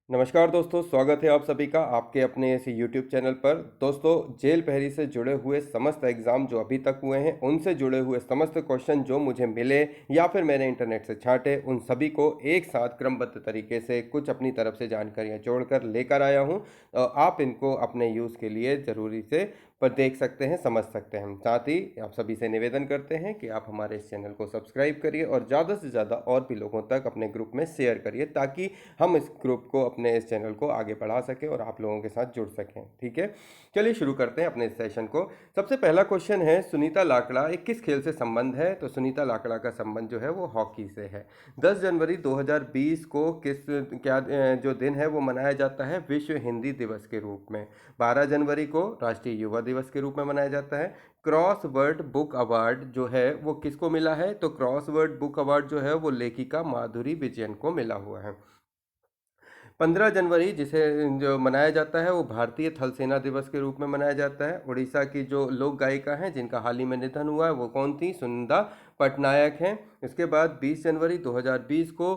नमस्कार दोस्तों, स्वागत है आप सभी का आपके अपने इस यूट्यूब चैनल पर। दोस्तों, जेल पहरी से जुड़े हुए समस्त एग्ज़ाम जो अभी तक हुए हैं, उनसे जुड़े हुए समस्त क्वेश्चन जो मुझे मिले या फिर मैंने इंटरनेट से छाँटे, उन सभी को एक साथ क्रमबद्ध तरीके से कुछ अपनी तरफ से जानकारियाँ जोड़कर लेकर आया हूँ। आप इनको अपने यूज़ के लिए ज़रूरी से पर देख सकते हैं, समझ सकते हैं। साथ ही आप सभी से निवेदन करते हैं कि आप हमारे इस चैनल को सब्सक्राइब करिए और ज़्यादा से ज़्यादा और भी लोगों तक अपने ग्रुप में शेयर करिए, ताकि हम इस ग्रुप को, अपने इस चैनल को आगे बढ़ा सकें और आप लोगों के साथ जुड़ सकें। ठीक है, चलिए शुरू करते हैं अपने इस सेशन को। सबसे पहला क्वेश्चन है, सुनीता लाकड़ा एक किस खेल से संबंध है? तो सुनीता लाकड़ा का संबंध जो है वो हॉकी से है। 10 जनवरी 2020 को जो दिन है वो मनाया जाता है विश्व हिंदी दिवस के रूप में। 12 जनवरी को राष्ट्रीय युवा दिवस के रूप में मनाया जाता है। क्रॉस वर्ड बुक अवार्ड जो है वो किसको मिला है? तो क्रॉस वर्ड बुक अवार्ड जो है वो लेखिका माधुरी विजयन को मिला हुआ है। 15 जनवरी जिसे जो मनाया जाता है वो भारतीय थल सेना दिवस के रूप में मनाया जाता है। उड़ीसा की जो लोक गायिका हैं जिनका हाल ही में निधन हुआ है वो कौन थी? सुनंदा पटनायक हैं। इसके बाद 20 जनवरी 2020 को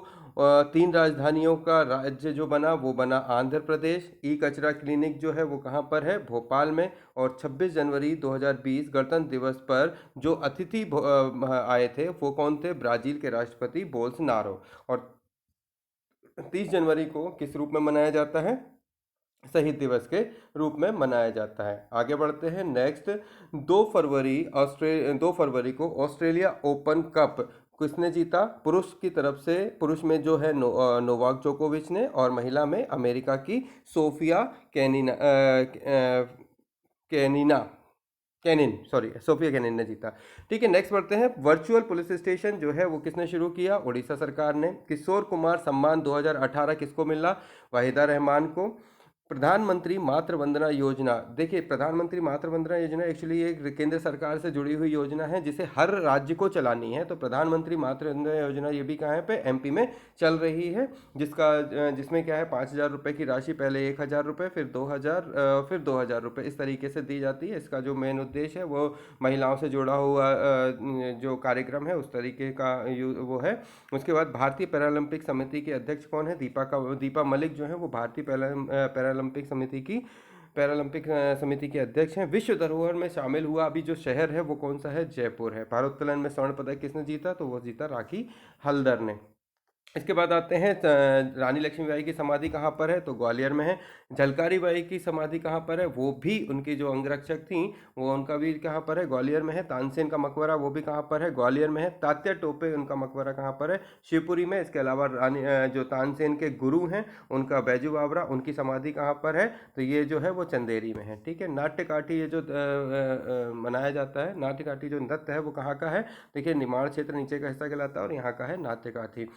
तीन राजधानियों का राज्य जो बना वो बना आंध्र प्रदेश। ई कचरा क्लिनिक जो है वो कहाँ पर है? भोपाल में। और 26 जनवरी 2020 गणतंत्र दिवस पर जो अतिथि आए थे वो कौन थे? ब्राज़ील के राष्ट्रपति बोल्सोनारो। और 30 जनवरी को किस रूप में मनाया जाता है? शहीद दिवस के रूप में मनाया जाता है। आगे बढ़ते हैं नेक्स्ट। 2 फरवरी को ऑस्ट्रेलिया ओपन कप किसने जीता? पुरुष की तरफ से, पुरुष में जो है नोवाक जोकोविच ने, और महिला में अमेरिका की Sophia Kenina Kenina Kenin sorry Sophia Kenin ने जीता। ठीक है, नेक्स्ट बढ़ते हैं। वर्चुअल पुलिस स्टेशन जो है वो किसने शुरू किया? उड़ीसा सरकार ने। किशोर कुमार सम्मान 2018 किसको मिला? वाहिदा रहमान को। प्रधानमंत्री मातृ वंदना योजना, देखिए प्रधानमंत्री मातृ वंदना योजना एक्चुअली एक केंद्र सरकार से जुड़ी हुई योजना है जिसे हर राज्य को चलानी है। तो प्रधानमंत्री मातृ वंदना योजना ये भी कहाँ पे? एमपी में चल रही है। जिसमें क्या है, 5,000 रुपये की राशि, पहले 1,000 रुपये, फिर 2,000, फिर 2,000 रुपये, इस तरीके से दी जाती है। इसका जो मेन उद्देश्य है वो महिलाओं से जुड़ा हुआ जो कार्यक्रम है उस तरीके का वो है। उसके बाद भारतीय पैरालंपिक समिति के अध्यक्ष कौन है? दीपा मलिक जो है वो भारतीय पैरालंपिक समिति के अध्यक्ष हैं। विश्व धरोहर में शामिल हुआ अभी जो शहर है वो कौन सा है? जयपुर है। भारोत्तोलन में स्वर्ण पदक किसने जीता? तो वो जीता राखी हल्दर ने। इसके बाद आते हैं रानी लक्ष्मीबाई की समाधि कहाँ पर है? तो ग्वालियर में है। झलकारी बाई की समाधि कहाँ पर है? वो भी उनकी जो अंगरक्षक थी वो उनका भी कहाँ पर है? ग्वालियर में है। तानसेन का मकबरा वो भी कहाँ पर है? ग्वालियर में है। तात्या टोपे उनका मकबरा कहाँ पर है? शिवपुरी में। इसके अलावा जो तानसेन के गुरु हैं उनका बैजू बावरा, उनकी समाधि कहाँ पर है? तो ये जो है वो चंदेरी में है। ठीक है, नाट्यकाठी ये जो मनाया जाता है, नाट्यकाठी जो नृत्य है वो कहाँ का है? देखिए, निमाड़ क्षेत्र नीचे का हिस्सा कहलाता है और यहाँ का है नाट्यकाठी।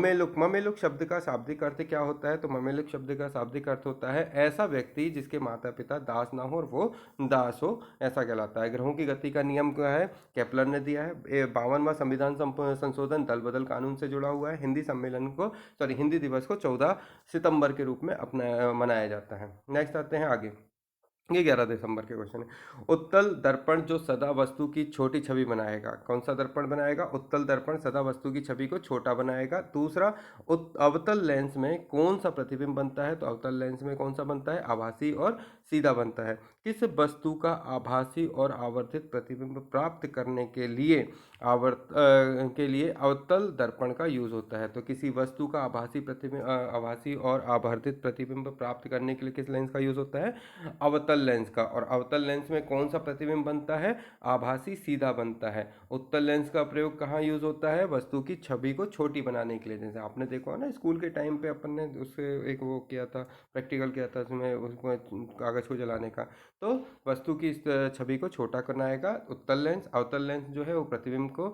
ममेलुक शब्द का शाब्दिक अर्थ क्या होता है? तो ममेलुक शब्द का शाब्दिक अर्थ होता है ऐसा व्यक्ति जिसके माता पिता दास ना हो और वो दास हो, ऐसा कहलाता है। ग्रहों की गति का नियम क्या है? केपलर ने दिया है। 52वां संविधान संशोधन दल बदल कानून से जुड़ा हुआ है। हिंदी दिवस को 14 सितंबर के रूप में अपना मनाया जाता है। नेक्स्ट आते हैं आगे। ये 11 दिसंबर के क्वेश्चन है। उत्तल दर्पण जो सदा वस्तु की छोटी छवि बनाएगा, कौन सा दर्पण बनाएगा? उत्तल दर्पण सदा वस्तु की छवि को छोटा बनाएगा। दूसरा, अवतल लेंस में कौन सा प्रतिबिंब बनता है? तो अवतल लेंस में कौन सा बनता है? आभासी और सीधा बनता है। किस वस्तु का आभासी और आवर्धित प्रतिबिंब प्राप्त करने के लिए अवतल दर्पण का यूज होता है? तो किसी वस्तु का आभासी और आवर्धित प्रतिबिंब प्राप्त करने के लिए किस लेंस का यूज होता है? अवतल लेंस का। और अवतल लेंस में कौन सा प्रतिबिंब बनता है? आभासी सीधा बनता है। उत्तल लेंस का प्रयोग कहाँ यूज होता है? वस्तु की छवि को छोटी बनाने के लिए। जैसे आपने देखा ना स्कूल के टाइम पे अपन ने उससे एक वो किया था, प्रैक्टिकल किया था उसमें, उसको कागज को जलाने का। तो वस्तु की इस छवि को छोटा बनाएगा उत्तल लेंस। अवतल लेंस जो है वो प्रतिबिंब को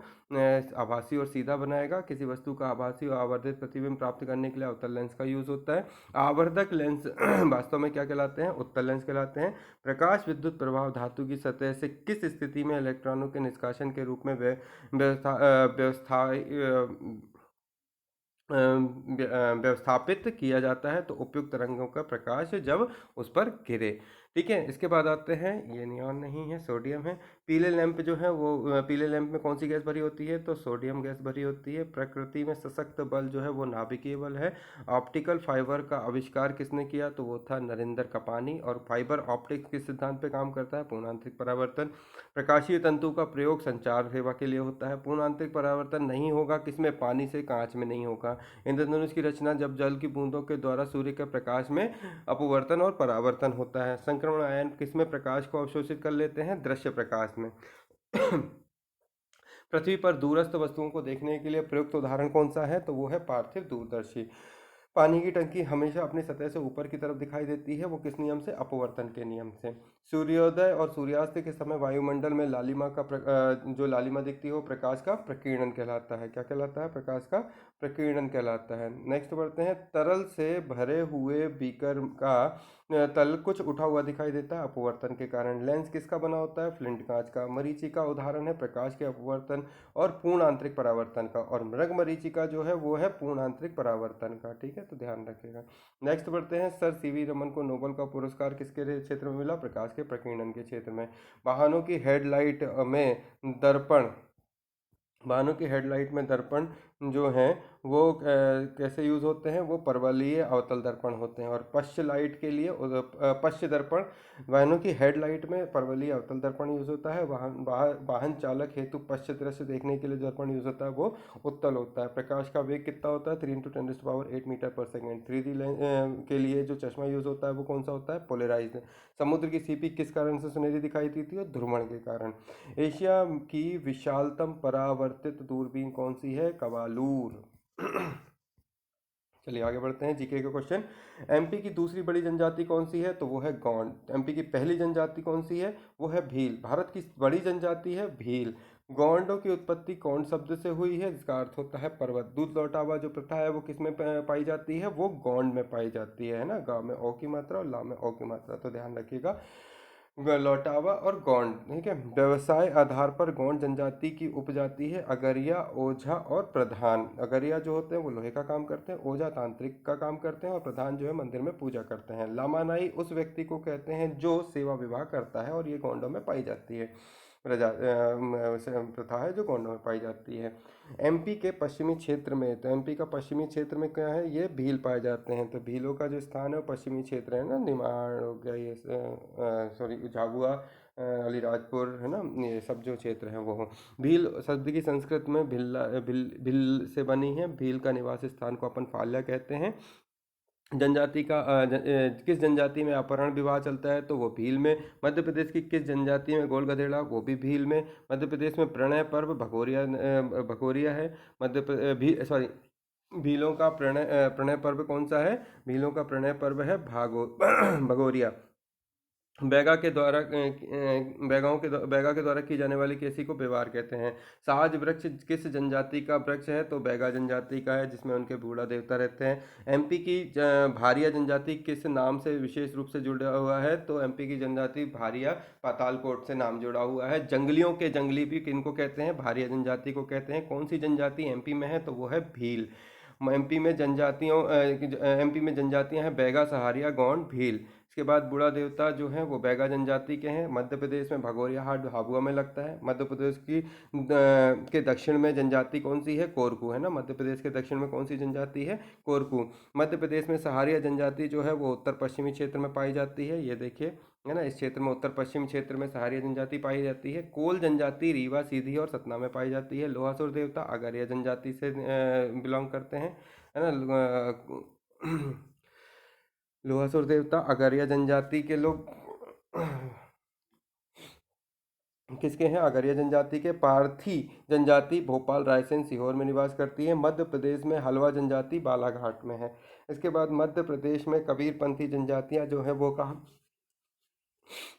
आभासी और सीधा बनाएगा। किसी वस्तु का आभासी और आवर्धित प्रतिबिंब प्राप्त करने के लिए अवतल लेंस का यूज होता है। आवर्धक लेंस वास्तव में क्या कहलाते हैं? उत्तल लेंस कहलाते हैं। प्रकाश विद्युत प्रभाव धातु की सतह से किस स्थिति में इलेक्ट्रॉनों के निष्कासन के रूप में व्यवस्थापित किया जाता है? तो उपयुक्त तरंगों का प्रकाश जब उस पर गिरे। ठीक है। इसके बाद आते हैं, ये नियॉन नहीं है, सोडियम है। पीले लैंप जो है वो पीले लैंप में कौन सी गैस भरी होती है, तो सोडियम गैस भरी होती है। प्रकृति में सशक्त बल जो है वो नाभिकीय बल है। ऑप्टिकल फाइबर का आविष्कार किसने किया, तो वो था नरेंद्र कपानी। और फाइबर ऑप्टिक्स किस सिद्धांत पे काम करता है, पूर्ण आंतरिक परावर्तन। प्रकाशीय तंतु का प्रयोग संचार सेवा के लिए होता है। पूर्ण आंतरिक परावर्तन नहीं होगा किसमें, पानी से, कांच में नहीं होगा। इंद्रधनुष की रचना जब जल की बूंदों के द्वारा सूर्य के प्रकाश में अपवर्तन और परावर्तन होता है। संक्रमण आयन किसमें प्रकाश को अवशोषित कर लेते हैं, दृश्य प्रकाश में। पृथ्वी पर दूरस्थ वस्तुओं को देखने के लिए प्रयुक्त उदाहरण कौन सा है, तो वो है पार्थिव दूरदर्शी। पानी की टंकी हमेशा अपनी सतह से ऊपर की तरफ दिखाई देती है, वो किस नियम से, अपवर्तन के नियम से। सूर्योदय और सूर्यास्त के समय वायुमंडल में लालिमा का जो लालिमा दिखती है वो प्रकाश का प्रकीर्णन कहलाता है। क्या कहलाता है, प्रकाश का प्रकीर्णन कहलाता है। नेक्स्ट बढ़ते हैं, तरल से भरे हुए बीकर का तल कुछ उठा हुआ दिखाई देता है, अपवर्तन के कारण। लेंस किसका बना होता है, फ्लिंट कांच का। मरीचिका उदाहरण है प्रकाश के अपवर्तन और पूर्ण आंतरिक परावर्तन का। और मृग मरीचिका जो है वो है पूर्ण आंतरिक परावर्तन का। ठीक है, तो ध्यान रखिएगा। नेक्स्ट बढ़ते हैं, सर सीवी रमन को नोबेल का पुरस्कार किसके क्षेत्र में मिला, प्रकाश के प्रकीर्णन के क्षेत्र में। वाहनों की हेडलाइट में दर्पण, वाहनों की हेडलाइट में दर्पण जो हैं वो कैसे यूज़ होते हैं, वो परवलयीय अवतल दर्पण होते हैं। और पश्च लाइट के लिए पश्च दर्पण, वाहनों की हेडलाइट में परवलयीय अवतल दर्पण यूज़ होता है। वाहन चालक हेतु पश्च दृश्य देखने के लिए दर्पण यूज़ होता है, वो उत्तल होता है। प्रकाश का वेग कितना होता है, 3 × 10⁸ मीटर पर सेकेंड। 3D के लिए जो चश्मा यूज़ होता है वो कौन सा होता है, पोलराइज। समुद्र की सीपी किस कारण से सुनहरी दिखाई देती है, ध्रुवण के कारण। एशिया की विशालतम परावर्तित दूरबीन कौन सी है, कवालूर। चलिए आगे बढ़ते हैं, जीके के क्वेश्चन। एमपी की दूसरी बड़ी जनजाति कौन सी है, तो वो है गौंड। एमपी की पहली जनजाति कौन सी है, वो है भील। भारत की बड़ी जनजाति है भील। गौंडों की उत्पत्ति कौन शब्द से हुई है, जिसका अर्थ होता है पर्वत। दूध लौटावा जो प्रथा है वो किस में पाई जाती है, वो गौंड में पाई जाती है ना। गाँव में ओ की मात्रा और ला में ओ की मात्रा, तो ध्यान रखिएगा। लौटावा और गौंड, ठीक है। व्यवसाय आधार पर गौंड जनजाति की उपजाति है अगरिया, ओझा और प्रधान। अगरिया जो होते हैं वो लोहे का काम करते हैं, ओझा तांत्रिक का काम करते हैं और प्रधान जो है मंदिर में पूजा करते हैं। लामानाई उस व्यक्ति को कहते हैं जो सेवा विवाह करता है और ये गौंडों में पाई जाती है। प्रथा है जो गौंडों में पाई जाती है। एमपी के पश्चिमी क्षेत्र में, तो एमपी का पश्चिमी क्षेत्र में क्या है, ये भील पाए जाते हैं। तो भीलों का जो स्थान है वो पश्चिमी क्षेत्र है ना, निमाड़ हो गया, ये सॉरी झाबुआ, अलीराजपुर है ना, ये सब जो क्षेत्र है वो। भील शब्द की संस्कृत में भिल्ला भिल से बनी है। भील का निवास स्थान को अपन फाल्या कहते हैं। जनजाति का किस जनजाति में अपहरण विवाह चलता है, तो वो भील में। मध्य प्रदेश की किस जनजाति में गोल गधेड़ा, वो भी भील में। मध्य प्रदेश में प्रणय पर्व भगोरिया भगोरिया है। भी सॉरी, भीलों का प्रणय पर्व कौन सा है, भीलों का प्रणय पर्व है भगोरिया। बैगा के द्वारा बैगा के द्वारा की जाने वाली खेती को बेवार कहते हैं। साज वृक्ष किस जनजाति का वृक्ष है, तो बैगा जनजाति का है, जिसमें उनके बूढ़ा देवता रहते हैं। एमपी की भारिया जनजाति किस नाम से विशेष रूप से जुड़ा हुआ है, तो एमपी की जनजाति भारिया पातालकोट से नाम जुड़ा हुआ है। जंगलियों के जंगली भी किनको कहते हैं, भारिया जनजाति को कहते हैं। कौन सी जनजाति एमपी में है, तो वो है भील। एमपी में जनजातियां हैं बैगा, सहारिया, गौंड, भील। इसके बाद बूढ़ा देवता जो है वो बैगा जनजाति के हैं। मध्य प्रदेश में भगोरिया हाट झाबुआ में लगता है। मध्य प्रदेश की के दक्षिण में जनजाति कौन सी है, कोरकू है ना। मध्य प्रदेश के दक्षिण में कौन सी जनजाति है, कोरकू। मध्य प्रदेश में सहारिया जनजाति जो है वो उत्तर पश्चिमी क्षेत्र में पाई जाती है, ये देखिए है ना। इस क्षेत्र में उत्तर पश्चिम क्षेत्र में सहारिया जनजाति पाई जाती है। कोल जनजाति रीवा, सीधी और सतना में पाई जाती है। लोहासुर देवता अगरिया जनजाति से बिलोंग करते हैं, है ना। लोहासुर देवता अगरिया जनजाति के लोग किसके हैं, अगरिया जनजाति के। पारथी जनजाति भोपाल, रायसेन, सीहोर में निवास करती है। मध्य प्रदेश में हलवा जनजाति बालाघाट में है। इसके बाद मध्य प्रदेश में कबीरपंथी जनजातियां जो है वो कहाँ,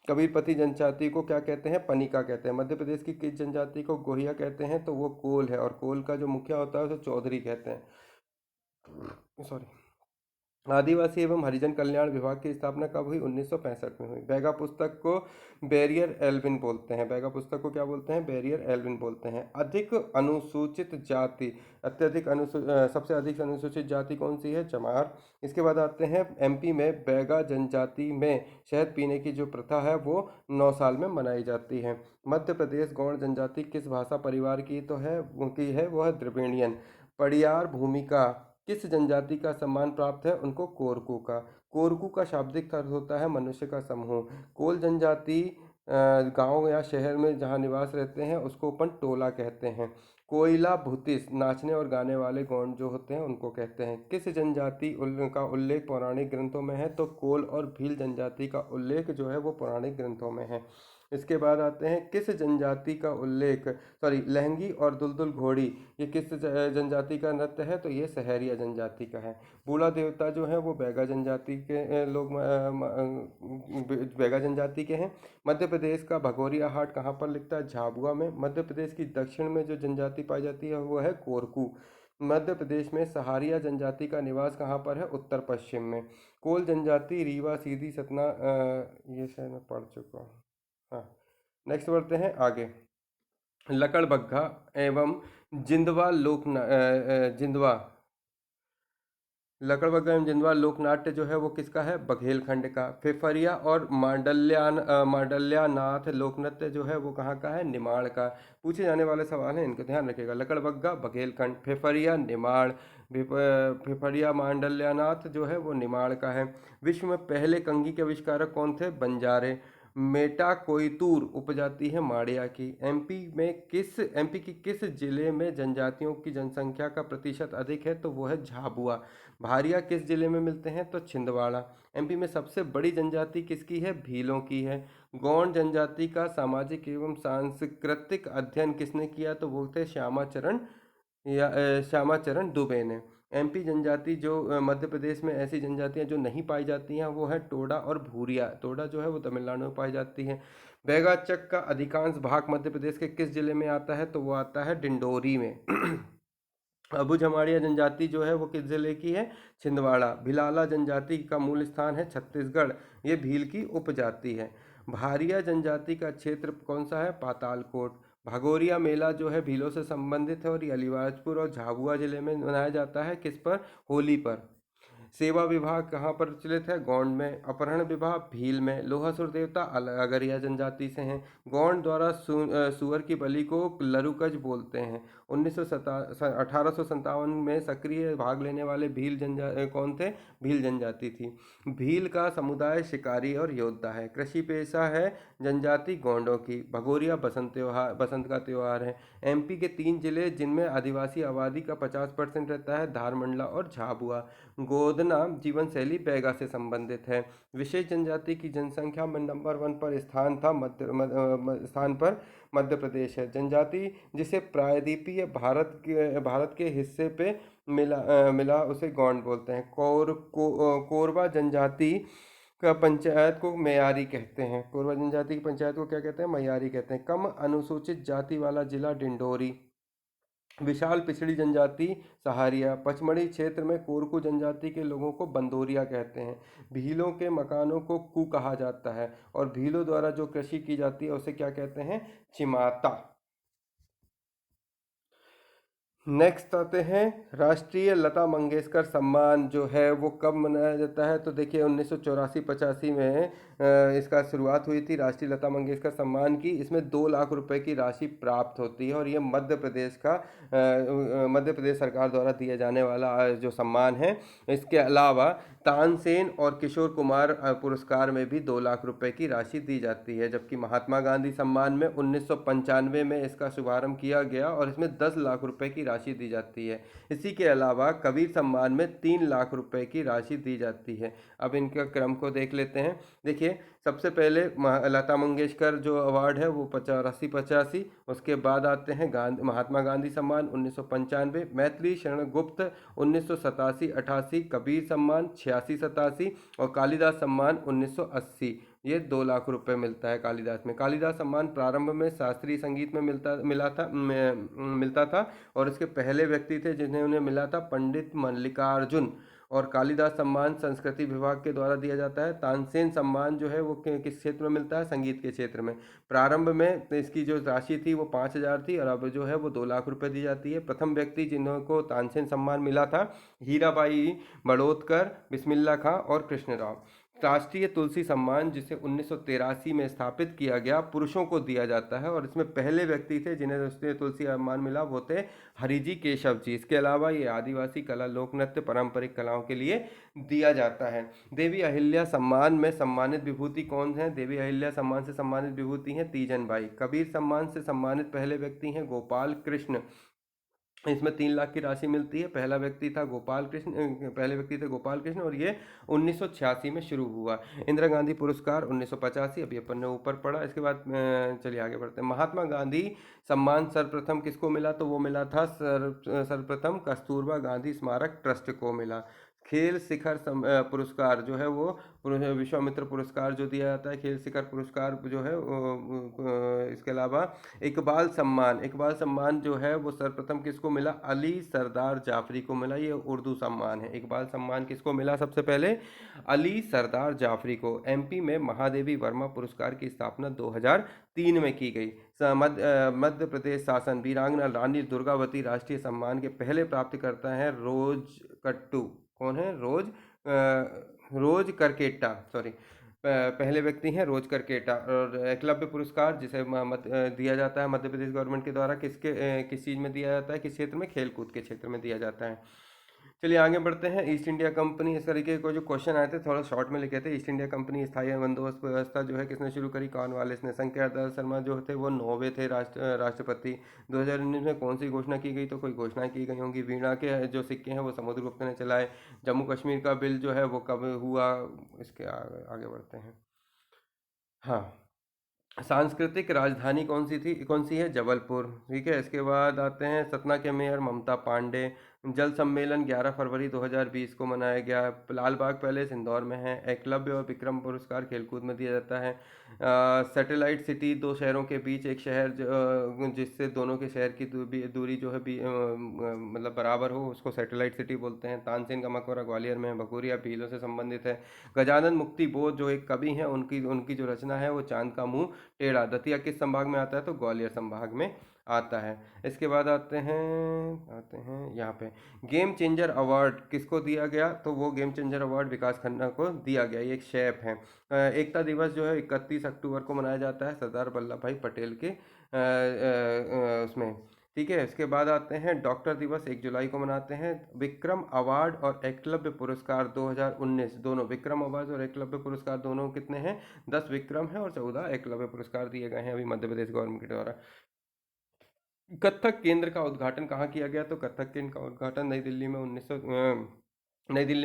कबीरपंथी जनजाति को क्या कहते हैं, पनिका कहते हैं। मध्य प्रदेश की किस जनजाति को गोहिया कहते हैं, तो वो कोल है। और कोल का जो मुखिया होता है उसे चौधरी कहते हैं, सॉरी। आदिवासी एवं हरिजन कल्याण विभाग की स्थापना कब हुई? 1965 में हुई। बैगा पुस्तक को बैरियर एल्विन बोलते हैं। बैगा पुस्तक को क्या बोलते हैं? बैरियर एल्विन बोलते हैं। अधिक अनुसूचित जाति, सबसे अधिक अनुसूचित जाति कौन सी है? चमार। इसके बाद आते हैं एमपी में बैगा जनजाति में शहद पीने की जो प्रथा है वो 9 साल में मनाई जाती है। मध्य प्रदेश गौड़ जनजाति किस भाषा परिवार की तो है उनकी है वो है द्रविड़ियन। पड़ियार भूमिका किस जनजाति का सम्मान प्राप्त है? उनको कोरकू का। कोरकू का शाब्दिक अर्थ होता है मनुष्य का समूह। कोल जनजाति गांव या शहर में जहां निवास रहते हैं उसको अपन टोला कहते हैं। कोयला भूतिस नाचने और गाने वाले गौंड जो होते हैं उनको कहते हैं। किस जनजाति का उल्लेख पौराणिक ग्रंथों में है? तो कोल और भील जनजाति का उल्लेख जो है वो पौराणिक ग्रंथों में है। इसके बाद आते हैं किस जनजाति का उल्लेख, लहंगी और दुलदुल घोड़ी ये किस जनजाति का नृत्य है? तो ये सहरिया जनजाति का है। बूढ़ा देवता जो है वो बैगा जनजाति के लोग बैगा जनजाति के हैं। मध्य प्रदेश का भगोरिया हाट कहाँ पर लिखता है? झाबुआ में। मध्य प्रदेश की दक्षिण में जो जनजाति पाई जाती है वो है कोरकू। मध्य प्रदेश में सहारिया जनजाति का निवास कहाँ पर है? उत्तर पश्चिम में। कोल जनजाति रीवा सीधी सतना ये शायद मैं पढ़ चुका हूँ। हाँ, नेक्स्ट बढ़ते हैं आगे। लकड़बग्घा एवं जिंदवा जिंदवा लकड़बग्घा एवं जिंदवा लोकनाट्य जो है वो किसका है? बघेलखंड का। फेफरिया और मांडल्यानाथ लोकनृत्य जो है वो कहाँ का है? निमाड़ का। पूछे जाने वाले सवाल हैं इनको ध्यान रखिएगा। लकड़बग्घा बघेलखंड, फेफरिया निमाड़, फेफरिया मांडल्यानाथ जो है वो निमाड़ का है। विश्व में पहले कंघी के आविष्कारक कौन थे? बंजारे। मेटाकोयतूर उपजाति है माड़िया की। एमपी की किस जिले में जनजातियों की जनसंख्या का प्रतिशत अधिक है? तो वो है झाबुआ। भारिया किस जिले में मिलते हैं? तो छिंदवाड़ा। एमपी में सबसे बड़ी जनजाति किसकी है? भीलों की है। गौंड जनजाति का सामाजिक एवं सांस्कृतिक अध्ययन किसने किया? तो वो थे श्यामाचरण दुबे ने। एमपी जनजाति जो मध्य प्रदेश में ऐसी जनजातियां जो नहीं पाई जाती हैं वो है टोडा और भूरिया। टोडा जो है वो तमिलनाडु में पाई जाती है। बैगाचक का अधिकांश भाग मध्य प्रदेश के किस जिले में आता है? तो वो आता है डिंडोरी में। अबू जमाड़िया जनजाति जो है वो किस जिले की है? छिंदवाड़ा। भिलाला जनजाति का मूल स्थान है छत्तीसगढ़। ये भील की उपजाति है। भारिया जनजाति का क्षेत्र कौन सा है? पातालकोट। भगोरिया मेला जो है भीलों से संबंधित है और ये अलीराजपुर और झाबुआ जिले में मनाया जाता है। किस पर? होली पर। सेवा विभाग कहाँ पर प्रचलित है? गौंड में। अपहरण विभाग भील में। लोहासुर देवता अगरिया जनजाति से हैं। गौंड द्वारा सुअर की बलि को लरुकज बोलते हैं। 1857 में सक्रिय भाग लेने वाले कौन थे? भील जनजाति थी। भील का समुदाय शिकारी और योद्धा है। कृषि पेशा है जनजाति गौंडों की। भगोरिया बसंत का त्योहार है। एमपी के 3 जिले जिनमें आदिवासी आबादी का 50% रहता है, धारमंडला और झाबुआ। गोदना जीवन शैली बैगा से संबंधित है। विशेष जनजाति की जनसंख्या में नंबर 1 पर स्थान पर मध्य प्रदेश है। जनजाति जिसे प्रायद्वीपीय भारत के हिस्से पे मिला उसे गौंड बोलते हैं। कोरबा जनजाति का पंचायत को मयारी कहते हैं। कोरबा जनजाति की पंचायत को क्या कहते हैं? मयारी कहते हैं। कम अनुसूचित जाति वाला जिला डिंडोरी। विशाल पिछड़ी जनजाति सहारिया। पचमढ़ी क्षेत्र में कोरकू जनजाति के लोगों को बंदोरिया कहते हैं। भीलों के मकानों को कू कहा जाता है और भीलों द्वारा जो कृषि की जाती है उसे क्या कहते हैं? चिमाता। नेक्स्ट आते हैं राष्ट्रीय लता मंगेशकर सम्मान जो है वो कब मनाया जाता है? तो देखिए 1984-85 में इसका शुरुआत हुई थी राष्ट्रीय लता मंगेशकर सम्मान की। इसमें 2 लाख रुपए की राशि प्राप्त होती है और ये मध्य प्रदेश सरकार द्वारा दिए जाने वाला जो सम्मान है। इसके अलावा तानसेन और किशोर कुमार पुरस्कार में भी 2 लाख रुपए की राशि दी जाती है। जबकि महात्मा गांधी सम्मान में 1995 में इसका शुभारंभ किया गया और इसमें 10 लाख रुपए की राशि दी जाती है। इसी के अलावा कबीर सम्मान में 3 लाख रुपए की राशि दी जाती है। अब इनका क्रम को देख लेते हैं। देखिए सबसे पहले लता मंगेशकर जो अवार्ड है वो 85-85। उसके बाद आते हैं महात्मा गांधी सम्मान 1995, मैथिली शरण गुप्त 1987-88, कबीर सम्मान 86-87 और कालिदास सम्मान 1980। ये 2 लाख रुपए मिलता है कालिदास में। कालिदास सम्मान प्रारंभ में शास्त्रीय संगीत में मिलता था और इसके पहले व्यक्ति थे जिन्हें उन्हें मिला था पंडित मल्लिकार्जुन और कालिदास सम्मान संस्कृति विभाग के द्वारा दिया जाता है। तानसेन सम्मान जो है वो किस क्षेत्र में मिलता है? संगीत के क्षेत्र में। प्रारंभ में तो इसकी जो राशि थी वो 5,000 थी और अब जो है वो 2 लाख रुपए दी जाती है। प्रथम व्यक्ति जिन्हों को तानसेन सम्मान मिला था हीराबाई बड़ौदकर, बिस्मिल्ला खां और कृष्णराव। राष्ट्रीय तुलसी सम्मान जिसे 1983 में स्थापित किया गया पुरुषों को दिया जाता है और इसमें पहले व्यक्ति थे जिन्हें राष्ट्रीय तुलसी सम्मान मिला वो थे हरिजी केशव जी। इसके अलावा ये आदिवासी कला लोक नृत्य पारंपरिक कलाओं के लिए दिया जाता है। देवी अहिल्या सम्मान में सम्मानित विभूति कौन है? देवी अहिल्या सम्मान से सम्मानित विभूति हैं तीजन बाई। कबीर सम्मान से सम्मानित पहले व्यक्ति हैं गोपाल कृष्ण। इसमें 3 लाख की राशि मिलती है। पहला व्यक्ति था गोपाल कृष्ण, पहले व्यक्ति थे गोपाल कृष्ण और ये 1986 में शुरू हुआ। इंदिरा गांधी पुरस्कार 1985, अभी अपन ने ऊपर पढ़ा। इसके बाद चलिए आगे बढ़ते हैं। महात्मा गांधी सम्मान सर्वप्रथम किसको मिला? तो वो मिला था सर्वप्रथम कस्तूरबा गांधी स्मारक ट्रस्ट को मिला। खेल शिखर पुरस्कार जो है वो विश्वामित्र पुरस्कार जो दिया जाता है, खेल शिखर पुरस्कार जो है इसके अलावा इकबाल सम्मान जो है वो सर्वप्रथम किसको मिला? अली सरदार जाफरी को मिला। ये उर्दू सम्मान है। इकबाल सम्मान किसको मिला? सबसे पहले अली सरदार जाफरी को। एमपी में महादेवी वर्मा पुरस्कार की स्थापना 2003 में की गई। मध्य प्रदेश शासन वीरांगना रानी दुर्गावती राष्ट्रीय सम्मान के पहले प्राप्तकर्ता हैं रोज कट्टू। कौन है? रोज करकेटा, सॉरी, पहले व्यक्ति हैं रोज करकेटा। और एकलव्य पुरस्कार जिसे दिया जाता है मध्य प्रदेश गवर्नमेंट के द्वारा किस चीज़ में दिया जाता है? किस क्षेत्र में? खेलकूद के क्षेत्र में दिया जाता है। चलिए आगे बढ़ते हैं। ईस्ट इंडिया कंपनी, इस तरीके के जो क्वेश्चन आए थे थोड़ा शॉर्ट में लिखे थे। ईस्ट इंडिया कंपनी स्थायी बंदोबस्त व्यवस्था जो है किसने शुरू करी? कॉर्नवालिस ने। शंकरदयाल शर्मा जो थे वो 9वें थे राष्ट्रपति। 2019 में कौन सी घोषणा की गई? तो कोई घोषणाएं की गई होंगी। वीणा के जो सिक्के हैं वो समुद्रगुप्त ने चलाए। जम्मू कश्मीर का बिल जो है वो कब हुआ? इसके आगे बढ़ते हैं। हाँ, सांस्कृतिक राजधानी कौन सी है? जबलपुर। ठीक है। इसके बाद आते हैं सतना के मेयर ममता पांडे। जल सम्मेलन 11 फरवरी 2020 को मनाया गया। लाल बाग पैलेस इंदौर में है। एकलव्य और विक्रम पुरस्कार खेलकूद में दिया जाता है। सैटेलाइट सिटी, दो शहरों के बीच एक शहर जिससे दोनों के शहर की दूरी जो है मतलब बराबर हो उसको सैटेलाइट सिटी बोलते हैं। तानसेन का मकबरा ग्वालियर में है। भगोरिया भीलों से संबंधित है। गजानन मुक्ति बोध जो एक कवि हैं उनकी जो रचना है वो चांद का मुंह टेढ़ा। दतिया किस संभाग में आता है? तो ग्वालियर संभाग में आता है। इसके बाद आते हैं यहाँ पे गेम चेंजर अवार्ड किसको दिया गया? तो वो गेम चेंजर अवार्ड विकास खन्ना को दिया गया। ये एक शेफ है। एकता दिवस जो है 31 अक्टूबर को मनाया जाता है सरदार वल्लभ भाई पटेल के उसमें। ठीक है। इसके बाद आते हैं डॉक्टर दिवस 1 जुलाई को मनाते हैं। विक्रम अवार्ड और एकलव्य पुरस्कार 2019 दोनों, विक्रम अवार्ड और एकलव्य पुरस्कार दोनों कितने हैं? 10 विक्रम है और 14 एकलव्य पुरस्कार दिए गए हैं अभी मध्य प्रदेश गवर्नमेंट के द्वारा। कथक केंद्र का उद्घाटन कहाँ किया गया? तो कथक केंद्र का उद्घाटन नई दिल्ली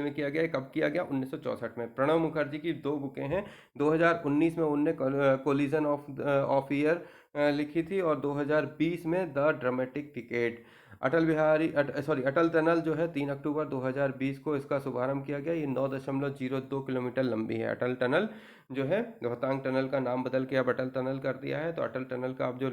में किया गया। कब किया गया? 1964 में। प्रणब मुखर्जी की 2 बुकें हैं। 2019 में उनने कोलिजन ऑफ ईयर लिखी थी और 2020 में the dramatic ticket. Atal tunnel जो है 3 अक्टूबर 2020 को इसका शुभारंभ किया गया। ये 9.02 किलोमीटर लंबी है। अटल टनल जो है रोहतांग टनल का नाम बदल के अब अटल टनल कर दिया है। तो अटल टनल का अब जो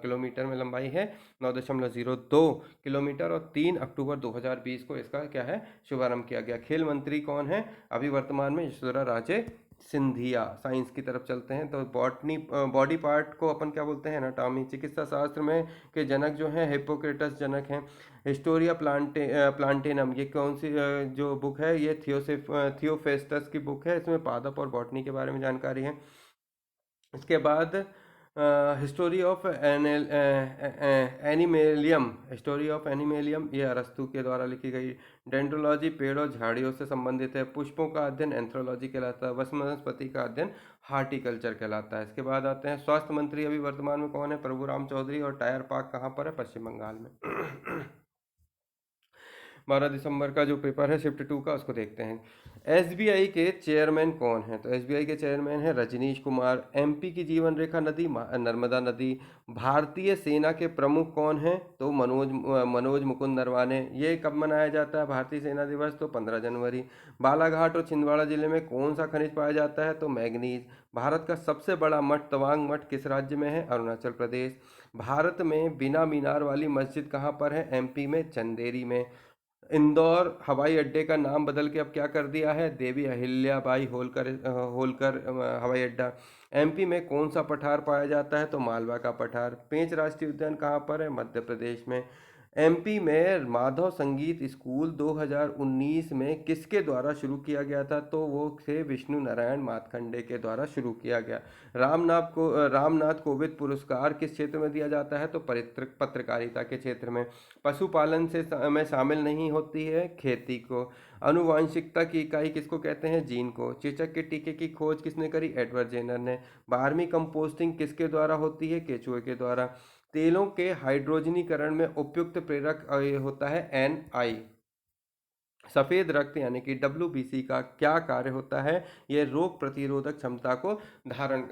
किलोमीटर में लंबाई है 9.02 किलोमीटर और 3 अक्टूबर 2020 को इसका क्या है? शुभारंभ किया गया। खेल मंत्री कौन है अभी वर्तमान में? यशोधरा राजे सिंधिया। साइंस की तरफ चलते हैं तो बॉडी पार्ट को अपन क्या बोलते हैं? एनाटॉमी। चिकित्सा शास्त्र में के जनक जो हैं हिप्पोक्रेटस जनक हैं। हिस्टोरिया प्लांटेनम ये कौन सी जो बुक है? ये थियोफेस्टस की बुक है। इसमें पादप और बॉटनी के बारे में जानकारी है। इसके बाद हिस्टोरी ऑफ एनिमेलियम ये अरस्तु के द्वारा लिखी गई। डेंड्रोलॉजी पेड़ों झाड़ियों से संबंधित है। पुष्पों का अध्ययन एंथ्रोलॉजी कहलाता है। वनस्पति का अध्ययन हार्टिकल्चर कहलाता है। इसके बाद आते हैं स्वास्थ्य मंत्री अभी वर्तमान में कौन है? प्रभुराम चौधरी। और टायर पार्क कहाँ पर है? पश्चिम बंगाल में। 12 दिसंबर का जो पेपर है शिफ्ट 2 का उसको देखते हैं। एसबीआई के चेयरमैन कौन है? तो एसबीआई के चेयरमैन है रजनीश कुमार। एमपी की जीवन रेखा नदी नर्मदा नदी। भारतीय सेना के प्रमुख कौन है? तो मनोज मुकुंद नरवाने। ये कब मनाया जाता है भारतीय सेना दिवस? तो 15 जनवरी। बालाघाट और छिंदवाड़ा जिले में कौन सा खनिज पाया जाता है? तो मैग्नीज। भारत का सबसे बड़ा मठ तवांग मठ किस राज्य में है? अरुणाचल प्रदेश। भारत में बिना मीनार वाली मस्जिद कहाँ पर है? एमपी में चंदेरी में। इंदौर हवाई अड्डे का नाम बदल के अब क्या कर दिया है, देवी अहिल्याबाई होलकर हवाई अड्डा। एमपी में कौन सा पठार पाया जाता है, तो मालवा का पठार। पेंच राष्ट्रीय उद्यान कहाँ पर है, मध्य प्रदेश में। एमपी में माधव संगीत स्कूल 2019 में किसके द्वारा शुरू किया गया था, तो वो थे विष्णु नारायण मातखंडे के द्वारा शुरू किया गया। रामनाथ कोविंद पुरस्कार किस क्षेत्र में दिया जाता है, तो पत्रकारिता के क्षेत्र में। पशुपालन में शामिल नहीं होती है खेती को। आनुवांशिकता की इकाई किसको कहते हैं, जीन को। चेचक के टीके की खोज किसने करी, एडवर्ड जेनर ने। 12वीं कंपोस्टिंग किसके द्वारा होती है, केचुए के द्वारा। तेलों के हाइड्रोजनीकरण में उपयुक्त प्रेरक होता है NI। सफ़ेद रक्त यानी कि WBC का क्या कार्य होता है, यह रोग प्रतिरोधक क्षमता को धारण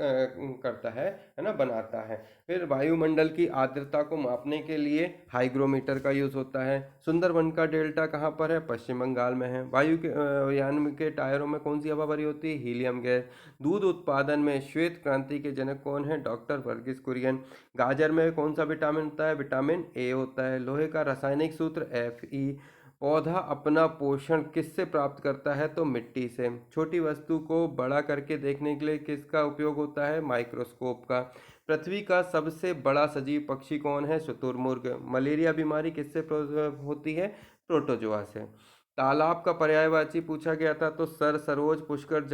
करता है ना, बनाता है। फिर वायुमंडल की आर्द्रता को मापने के लिए हाइग्रोमीटर का यूज़ होता है। सुंदरबन का डेल्टा कहाँ पर है, पश्चिम बंगाल में है। वायु के यान के टायरों में कौन सी हवा भरी होती है, हीलियम गैस। दूध उत्पादन में श्वेत क्रांति के जनक कौन है, डॉक्टर वर्गीस कुरियन। गाजर में कौन सा विटामिन होता है, विटामिन A होता है। लोहे का रासायनिक सूत्र Fe। पौधा अपना पोषण किससे प्राप्त करता है, तो मिट्टी से। छोटी वस्तु को बड़ा करके देखने के लिए किसका उपयोग होता है, माइक्रोस्कोप का। पृथ्वी का सबसे बड़ा सजीव पक्षी कौन है, शुतुरमुर्ग। मलेरिया बीमारी किससे होती है, प्रोटोजोआ से। तालाब का पर्यायवाची पूछा गया था, तो सरोज, पुष्कर,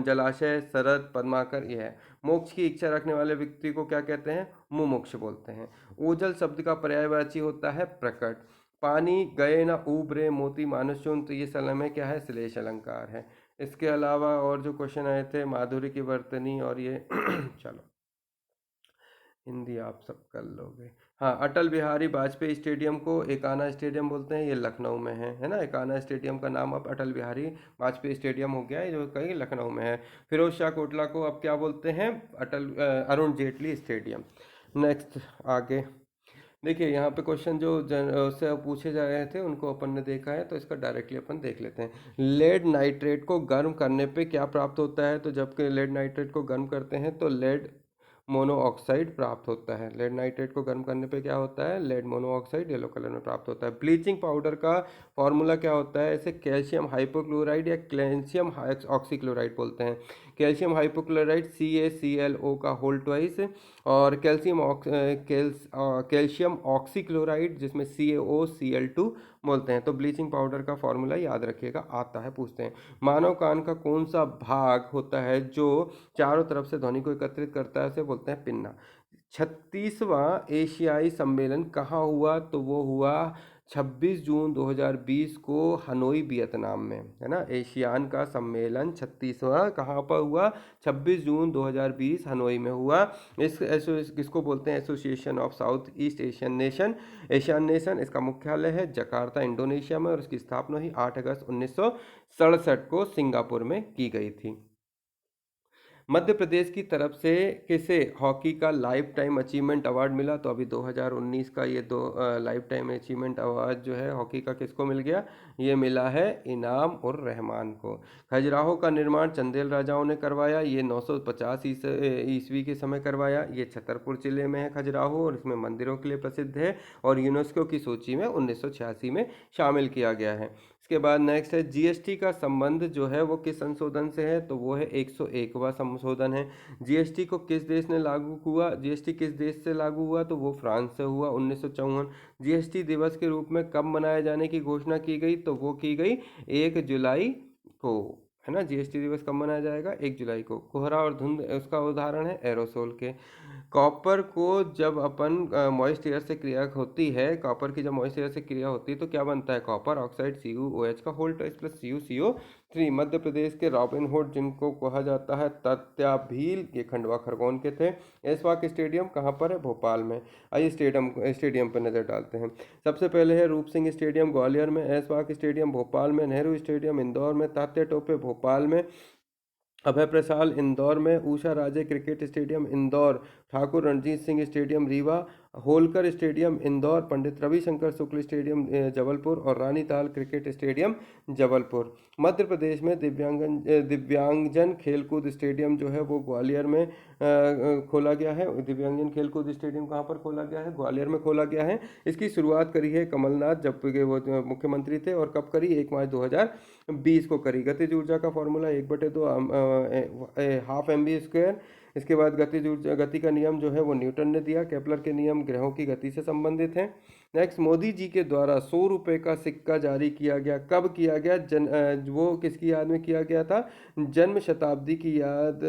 जलाशय, सरद, पद्माकर, यह है। मोक्ष की इच्छा रखने वाले व्यक्ति को क्या कहते हैं, मुमुक्ष बोलते हैं। ओझल शब्द का पर्यायवाची होता है प्रकट। पानी गए ना ऊबरे मोती मानुष्यों, तो ये सल में क्या है, श्लेष अलंकार है। इसके अलावा और जो क्वेश्चन आए थे, माधुरी की वर्तनी और ये चलो हिंदी आप सब कर लोगे। हाँ, अटल बिहारी वाजपेयी स्टेडियम को एकाना स्टेडियम बोलते हैं, ये लखनऊ में है ना। एकाना स्टेडियम का नाम अब अटल बिहारी वाजपेयी स्टेडियम हो गया है, जो कहीं लखनऊ में है। फिरोज शाह कोटला को अब क्या बोलते हैं, अरुण जेटली स्टेडियम। नेक्स्ट आगे देखिए, यहाँ पे क्वेश्चन जो उससे पूछे जा रहे थे उनको अपन ने देखा है, तो इसका डायरेक्टली अपन देख लेते हैं। लेड नाइट्रेट को गर्म करने पे क्या प्राप्त होता है, तो जब लेड नाइट्रेट को गर्म करते हैं तो लेड मोनोऑक्साइड प्राप्त होता है। लेड नाइट्रेट को गर्म करने पे क्या होता है, लेड मोनोऑक्साइड येलो कलर में प्राप्त होता है। ब्लीचिंग पाउडर का फॉर्मूला क्या होता है, इसे कैल्शियम हाइपोक्लोराइड या कैल्शियम ऑक्सीक्लोराइड बोलते हैं। कैल्शियम हाइपोक्लोराइड CaClO का होल ट्वाइस, और कैल्शियम ऑक्सीक्लोराइड जिसमें CaOCl2 बोलते हैं। तो ब्लीचिंग पाउडर का फॉर्मूला याद रखिएगा, आता है, पूछते हैं। मानव कान का कौन सा भाग होता है जो चारों तरफ से ध्वनि को एकत्रित करता है, उसे बोलते हैं पिन्ना। 36वां एशियाई सम्मेलन कहाँ हुआ, तो वो हुआ 26 जून 2020 को हनोई वियतनाम में, है ना। एशियान का सम्मेलन 36वां कहाँ पर हुआ, 26 जून 2020 हनोई में हुआ। किसको बोलते हैं, association of south east Asian nation. इसका मुख्यालय है जकार्ता इंडोनेशिया में, और इसकी स्थापना हुई 8 अगस्त 1967 को सिंगापुर में की गई थी। मध्य प्रदेश की तरफ से किसे हॉकी का लाइफ टाइम अचीवमेंट अवार्ड मिला, तो अभी 2019 का ये लाइफ टाइम अचीवमेंट अवार्ड जो है हॉकी का किसको मिल गया, ये मिला है इनाम उर रहमान को। खजुराहो का निर्माण चंदेल राजाओं ने करवाया, ये 950 ईस्वी के समय करवाया। ये छतरपुर जिले में है खजुराहो, और इसमें मंदिरों के लिए प्रसिद्ध है, और यूनेस्को की सूची में 1986 में शामिल किया गया है। इसके बाद नेक्स्ट है, GST का संबंध जो है वो किस संशोधन से है, तो वो है 101वां संशोधन है। GST को किस देश ने लागू हुआ, GST किस देश से लागू हुआ, तो वो फ्रांस से हुआ 1954। GST दिवस के रूप में कब मनाए जाने की घोषणा की गई, तो वो की गई 1 जुलाई को, है ना। GST दिवस कब मनाया जाएगा, 1 जुलाई को। कोहरा और धुंध उसका उदाहरण है एरोसोल के। कॉपर को जब अपन मॉइस्ट एयर से क्रिया होती है, कॉपर की जब मॉइस्ट एयर से क्रिया होती है तो क्या बनता है, कॉपर ऑक्साइड CuOH का whole twice plus CuCO3। Madhya Pradesh के रॉबिन हुड जिनको कहा जाता है तत्याभील, ये खंडवा खरगोन के थे। ऐशबाग स्टेडियम कहाँ पर है, भोपाल में। आइए स्टेडियम पर नज़र डालते हैं। सबसे पहले है रूप सिंह स्टेडियम ग्वालियर में, ऐशबाग स्टेडियम भोपाल में, नेहरू स्टेडियम इंदौर में, तात्या टोपे भोपाल में, अभय प्रसाद इंदौर में, Usha Raje cricket stadium Indore, Thakur Ranjit Singh stadium Rewa, Holkar stadium Indore, Pandit Ravishankar Shukla stadium Jabalpur और रानीताल क्रिकेट स्टेडियम जबलपुर। मध्य प्रदेश में दिव्यांगजन खेलकूद स्टेडियम जो है वो ग्वालियर में खोला गया है। दिव्यांगजन खेलकूद स्टेडियम कहाँ पर खोला गया है? ग्वालियर में खोला गया है। इसकी शुरुआत करी है कमलनाथ जब के वो मुख्यमंत्री थे, और कब करी? 1 मार्च 2020 को करी। गतिज ऊर्जा का फॉर्मूला 1/2 हाफ mv²। इसके बाद गति का नियम जो है वो न्यूटन ने दिया। केपलर के नियम ग्रहों की गति से संबंधित हैं। नेक्स्ट, मोदी जी के द्वारा 100 रुपये का सिक्का जारी किया गया। कब किया गया? वो किसकी याद में किया गया था? जन्म शताब्दी की याद,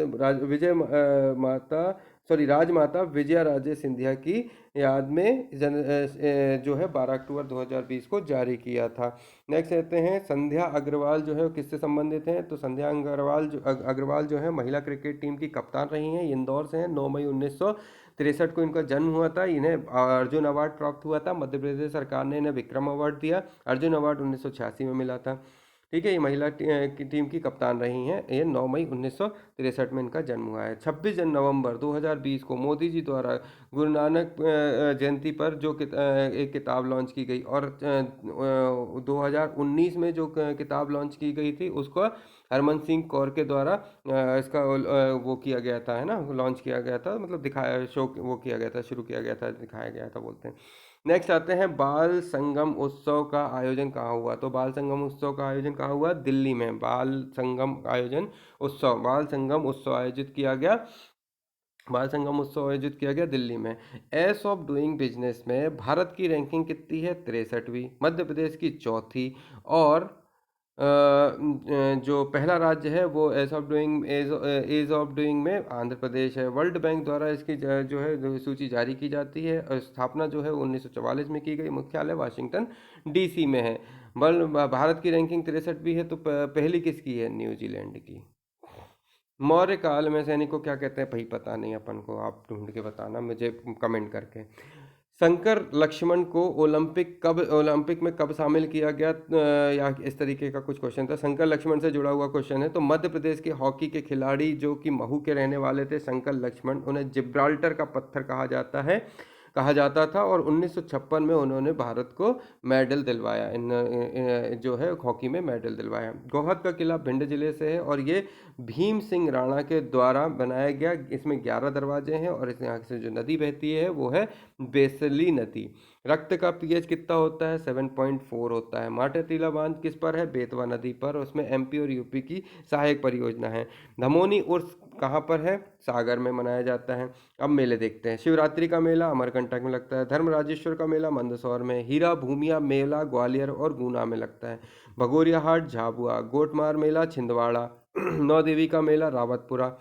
राजमाता विजया राजे सिंधिया की याद में जो है 12 अक्टूबर 2020 को जारी किया था। नेक्स्ट कहते हैं संध्या अग्रवाल जो है वो किससे संबंधित हैं? तो संध्या अग्रवाल जो है महिला क्रिकेट टीम की कप्तान रही हैं। इंदौर से हैं। 9 मई 1963 को इनका जन्म हुआ था। इन्हें अर्जुन अवार्ड प्राप्त हुआ था। मध्य प्रदेश सरकार ने इन्हें विक्रम अवार्ड दिया। अर्जुन अवार्ड 1986 में मिला था। ठीक है, ये महिला की टीम की कप्तान रही हैं। ये 9 मई 1963 में इनका जन्म हुआ है। 26 नवंबर 2020 को मोदी जी द्वारा गुरु नानक जयंती पर जो एक किताब लॉन्च की गई, और 2019 में जो किताब लॉन्च की गई थी उसको हरमन सिंह कौर के द्वारा इसका वो किया गया था, है ना, लॉन्च किया गया था, मतलब दिखाया वो किया गया था, शुरू किया गया था, दिखाया गया था बोलते हैं। नेक्स्ट आते हैं बाल संगम उत्सव का आयोजन कहाँ हुआ? तो बाल संगम उत्सव का आयोजन कहाँ हुआ? दिल्ली में बाल संगम उत्सव आयोजित किया गया। बाल संगम उत्सव आयोजित किया गया दिल्ली में। एस ऑफ डूइंग बिजनेस में भारत की रैंकिंग कितनी है? 63वीं। मध्य प्रदेश की 4थी। और जो पहला राज्य है वो एज ऑफ डूइंग में आंध्र प्रदेश है। वर्ल्ड बैंक द्वारा इसकी जो है सूची जारी की जाती है, और स्थापना जो है 1944 में की गई। मुख्यालय वाशिंगटन डीसी में है। भारत की रैंकिंग 63वीं है, तो पहली किसकी है? न्यूजीलैंड की। मौर्य काल में सैनिक को क्या कहते हैं? भाई पता नहीं अपन को, आप ढूंढ के बताना मुझे कमेंट करके। शंकर लक्ष्मण को ओलंपिक में कब शामिल किया गया? या इस तरीके का कुछ क्वेश्चन था। शंकर लक्ष्मण से जुड़ा हुआ क्वेश्चन है। तो मध्य प्रदेश के हॉकी के खिलाड़ी जो कि महू के रहने वाले थे, शंकर लक्ष्मण, उन्हें जिब्राल्टर का पत्थर कहा जाता था, और 1956 में उन्होंने भारत को मेडल दिलवाया, जो है हॉकी में मेडल दिलवाया। गौहद का किला भिंड जिले से है, और ये भीम सिंह राणा के द्वारा बनाया गया। इसमें 11 दरवाजे हैं, और इस यहाँ से जो नदी बहती है वो है बेसली नदी। रक्त का पीएच कितना होता है? 7.4 होता है। माटेटीला बांध किस पर है? बेतवा नदी पर। उसमें एमपी और यूपी की सहायक परियोजना है। धमोनी उर्स कहाँ पर है? सागर में मनाया जाता है। अब मेले देखते हैं। शिवरात्रि का मेला अमरकंटक में लगता है। धर्मराजेश्वर का मेला मंदसौर में। हीरा भूमिया मेला ग्वालियर और गुना में लगता है। भगोरिया हाट झाबुआ। गोटमार मेला छिंदवाड़ा। नौ देवी का मेला रावतपुरा।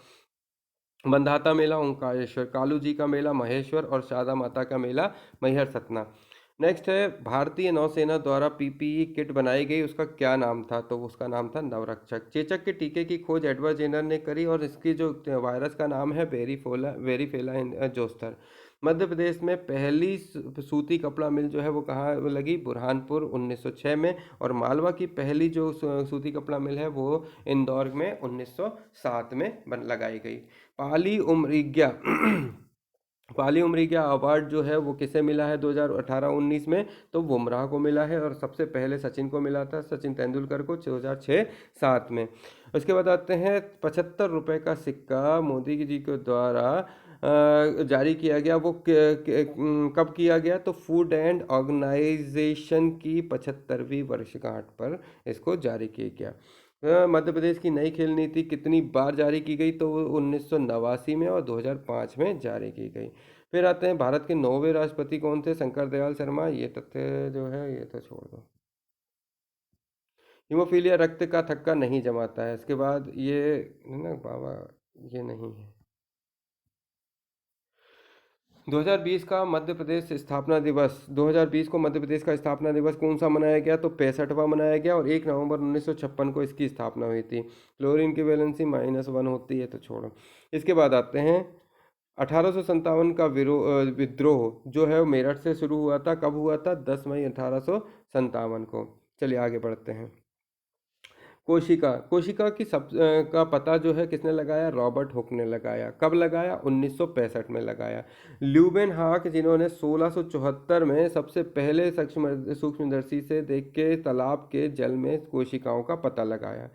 बंधाता मेला ओंकारेश्वर। कालू जी का मेला महेश्वर, और शारदा माता का मेला मैहर सतना। नेक्स्ट है भारतीय नौसेना द्वारा पीपीई किट बनाई गई, उसका क्या नाम था? तो उसका नाम था नवरक्षक। चेचक के टीके की खोज एडवर्ड जेनर ने करी, और इसकी जो वायरस का नाम है वेरीफेला जोस्टर। मध्य प्रदेश में पहली सूती कपड़ा मिल जो है वो कहाँ लगी? बुरहानपुर 1906 में। और मालवा की पहली जो सूती कपड़ा मिल है वो इंदौर में 1907 में लगाई गई। पाली उमरिग्या पाली उमरिग्या अवार्ड जो है वो किसे मिला है 2018-19 में? तो बुमराह को मिला है, और सबसे पहले सचिन को मिला था, सचिन तेंदुलकर को 2006-07 में। उसके बाद आते हैं 75 रुपये का सिक्का मोदी जी के द्वारा जारी किया गया। वो कब किया गया? तो फूड एंड ऑर्गेनाइजेशन की 75वीं वर्षगांठ पर इसको जारी किया गया। मध्य प्रदेश की नई खेल नीति कितनी बार जारी की गई? तो 1989 में और 2005 में जारी की गई। फिर आते हैं भारत के 9वें राष्ट्रपति कौन थे? शंकर दयाल शर्मा। ये तथ्य जो है ये तो छोड़ दो। हीमोफीलिया रक्त का थक्का नहीं जमाता है। इसके बाद ये ना बाबा, ये नहीं है। 2020 का मध्य प्रदेश स्थापना दिवस, 2020 को मध्य प्रदेश का स्थापना दिवस कौन सा मनाया गया? तो 65वां मनाया गया, और 1 नवंबर 1956 को इसकी स्थापना हुई थी। क्लोरीन की वैलेंसी -1 होती है, तो छोड़ो। इसके बाद आते हैं 1857 का विद्रोह जो है वो मेरठ से शुरू हुआ था। कब हुआ था? 10 मई 1857 को। चलिए आगे बढ़ते हैं। कोशिका कोशिका की का पता जो है किसने लगाया? रॉबर्ट हुक ने लगाया। कब लगाया? 1965 में लगाया। ल्यूबेन हाक जिन्होंने 1674 में सबसे पहले सूक्ष्मदर्शी से देख के तालाब के जल में कोशिकाओं का पता लगाया।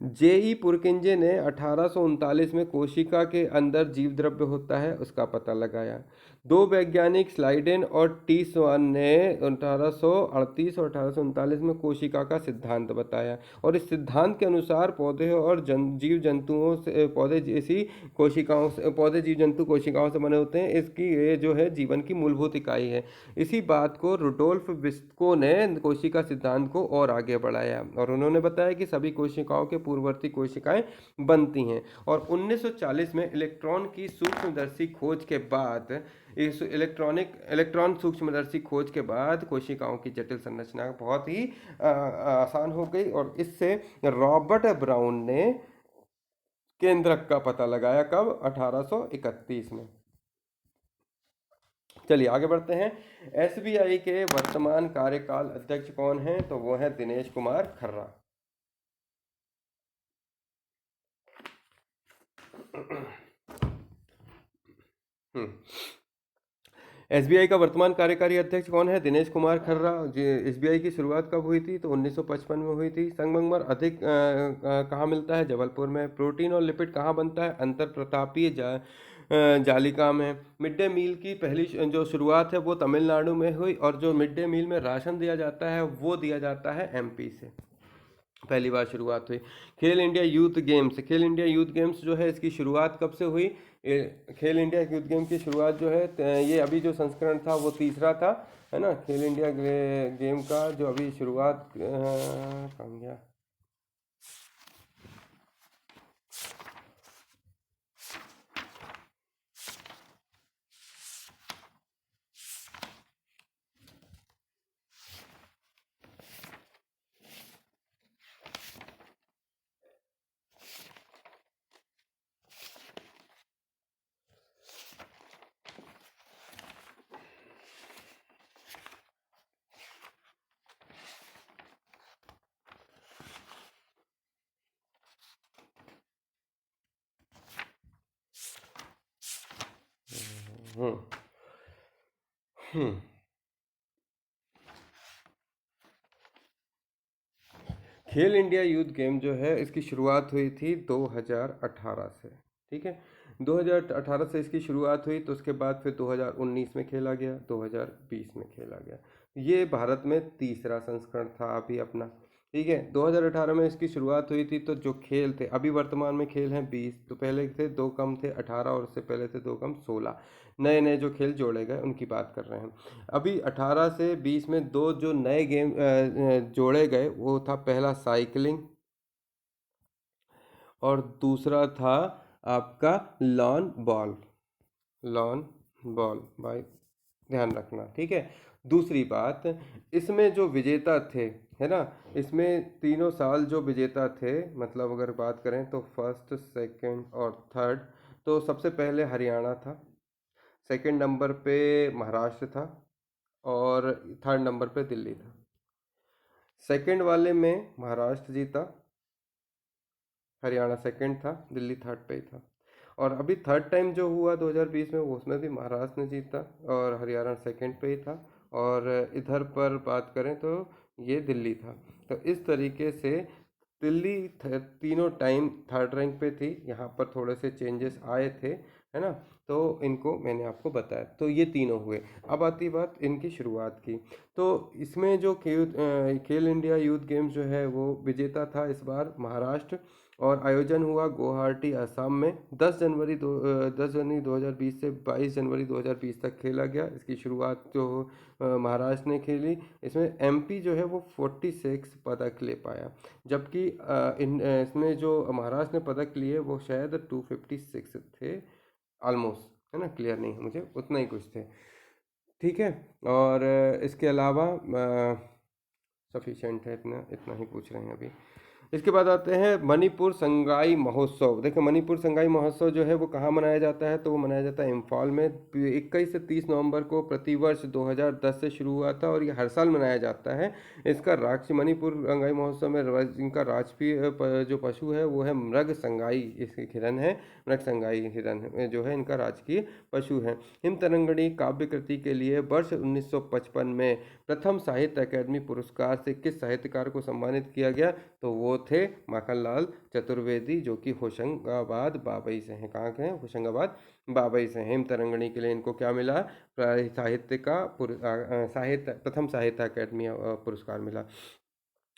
जेई पुरकिंजे ने 1839 में कोशिका के अंदर जीव द्रव्य होता है उसका पता लगाया। दो वैज्ञानिक स्लाइडेन और टी स्वान ने 1838 और 1839 में कोशिका का सिद्धांत बताया और इस सिद्धांत के अनुसार पौधे और जीव जंतुओं से पौधे जैसी कोशिकाओं से पौधे जीव जंतु कोशिकाओं से बने होते हैं। इसकी ये जो है जीवन की मूलभूत इकाई है। इसी बात को रुडोल्फ विस्को ने कोशिका सिद्धांत को और आगे बढ़ाया और उन्होंने बताया कि सभी कोशिकाओं के पूर्ववर्ती कोशिकाएं बनती हैं। और 1940 में इलेक्ट्रॉन की सूक्ष्मदर्शी खोज के बाद इस इलेक्ट्रॉन सूक्ष्मदर्शी खोज के बाद कोशिकाओं की जटिल संरचना बहुत ही आसान हो गई और इससे रॉबर्ट ब्राउन ने केंद्रक का पता लगाया। कब? 1831 में। चलिए आगे बढ़ते हैं। एसबीआई के वर्तमान कार्यकाल अध्यक्ष कौन हैं? तो वो है दिनेश कुमार खर्रा। एसबीआई का वर्तमान कार्यकारी अध्यक्ष कौन है? दिनेश कुमार खर्रा। एसबीआई की शुरुआत कब हुई थी? तो 1955 में हुई थी। संगमरमर अधिक कहाँ मिलता है? जबलपुर में। प्रोटीन और लिपिड कहाँ बनता है? अंतर प्रतापीय जालिका में। मिड डे मील की पहली जो शुरुआत है वो तमिलनाडु में हुई और जो मिड डे मील में राशन दिया जाता है वो दिया जाता है एमपी से। पहली बार शुरुआत हुई। खेल इंडिया यूथ गेम्स। खेल इंडिया यूथ गेम्स जो है इसकी शुरुआत कब से हुई? खेल इंडिया यूथ गेम की शुरुआत जो है ये अभी जो संस्करण था वो तीसरा था, है ना। खेल इंडिया गेम का जो अभी शुरुआत कहाँ गया? हम्म हम्म खेल इंडिया यूथ गेम जो है इसकी शुरुआत हुई थी 2018 से। ठीक है, 2018 से इसकी शुरुआत हुई तो उसके बाद फिर 2019 में खेला गया, 2020 में खेला गया। ये भारत में तीसरा संस्करण था अभी अपना। ठीक है, 2018 में इसकी शुरुआत हुई थी। तो जो खेल थे अभी वर्तमान में खेल हैं 20, तो पहले थे दो कम थे 18 और उससे पहले थे दो कम 16। नए नए जो खेल जोड़े गए उनकी बात कर रहे हैं। अभी 18 से 20 में दो जो नए गेम जोड़े गए वो था पहला साइकिलिंग और दूसरा था आपका लॉन बॉल भाई, ध्यान रखना। ठीक है, दूसरी बात इसमें जो विजेता थे, है ना, इसमें तीनों साल जो विजेता थे, मतलब अगर बात करें तो फर्स्ट सेकंड और थर्ड, तो सबसे पहले हरियाणा था, सेकंड नंबर पे महाराष्ट्र था और थर्ड नंबर पे दिल्ली था। सेकंड वाले में महाराष्ट्र जीता, हरियाणा सेकंड था, दिल्ली थर्ड पे ही था। और अभी थर्ड टाइम जो हुआ 2020 में वो उसमें भी महाराष्ट्र ने जीता और हरियाणा सेकंड पे ही था। और इधर पर बात करें तो ये दिल्ली था। तो इस तरीके से दिल्ली तीनों टाइम थर्ड रैंक पे थी। यहाँ पर थोड़े से चेंजेस आए थे, है ना, तो इनको मैंने आपको बताया। तो ये तीनों हुए। अब आती बात इनकी शुरुआत की। तो इसमें जो खेल इंडिया यूथ गेम्स जो है वो विजेता था इस बार महाराष्ट्र और आयोजन हुआ गुवाहाटी असम में 10 जनवरी 2020 से 22 जनवरी 2020 तक खेला गया। इसकी शुरुआत जो महाराष्ट्र ने खेली, इसमें एमपी जो है वो 46 पदक ले पाया, जबकि इसमें जो महाराष्ट्र ने पदक लिए वो शायद 256 थे ऑलमोस्ट, है ना, क्लियर नहीं है मुझे, उतना ही कुछ थे। ठीक है, और इसके अलावा सफिशेंट है, इतना इतना ही पूछ रहे हैं अभी। इसके बाद आते हैं मणिपुर संगाई महोत्सव। देखो मणिपुर संगाई महोत्सव जो है वो कहाँ मनाया जाता है, तो वो मनाया जाता है इम्फाल में। 21 से 30 नवंबर को प्रतिवर्ष 2010 से शुरू हुआ था और ये हर साल मनाया जाता है। इसका राष्ट्रीय मणिपुर संगाई महोत्सव में इनका राष्ट्रीय जो पशु है वो है मृग संगाई, इसके हिरन है। मृग संगाई हिरन जो है इनका राजकीय पशु है। हिम तरंगणी काव्य कृति के लिए वर्ष 1955 में प्रथम साहित्य अकादमी पुरस्कार से किस साहित्यकार को सम्मानित किया गया, तो वो थे माखनलाल चतुर्वेदी, जो कि होशंगाबाद बाबई से हैं। कहाँ के हैं? होशंगाबाद बाबई से हैं। हिम तरंगणी के लिए इनको क्या मिला? साहित्य का साहित्य प्रथम साहित्य अकादमी पुरस्कार मिला।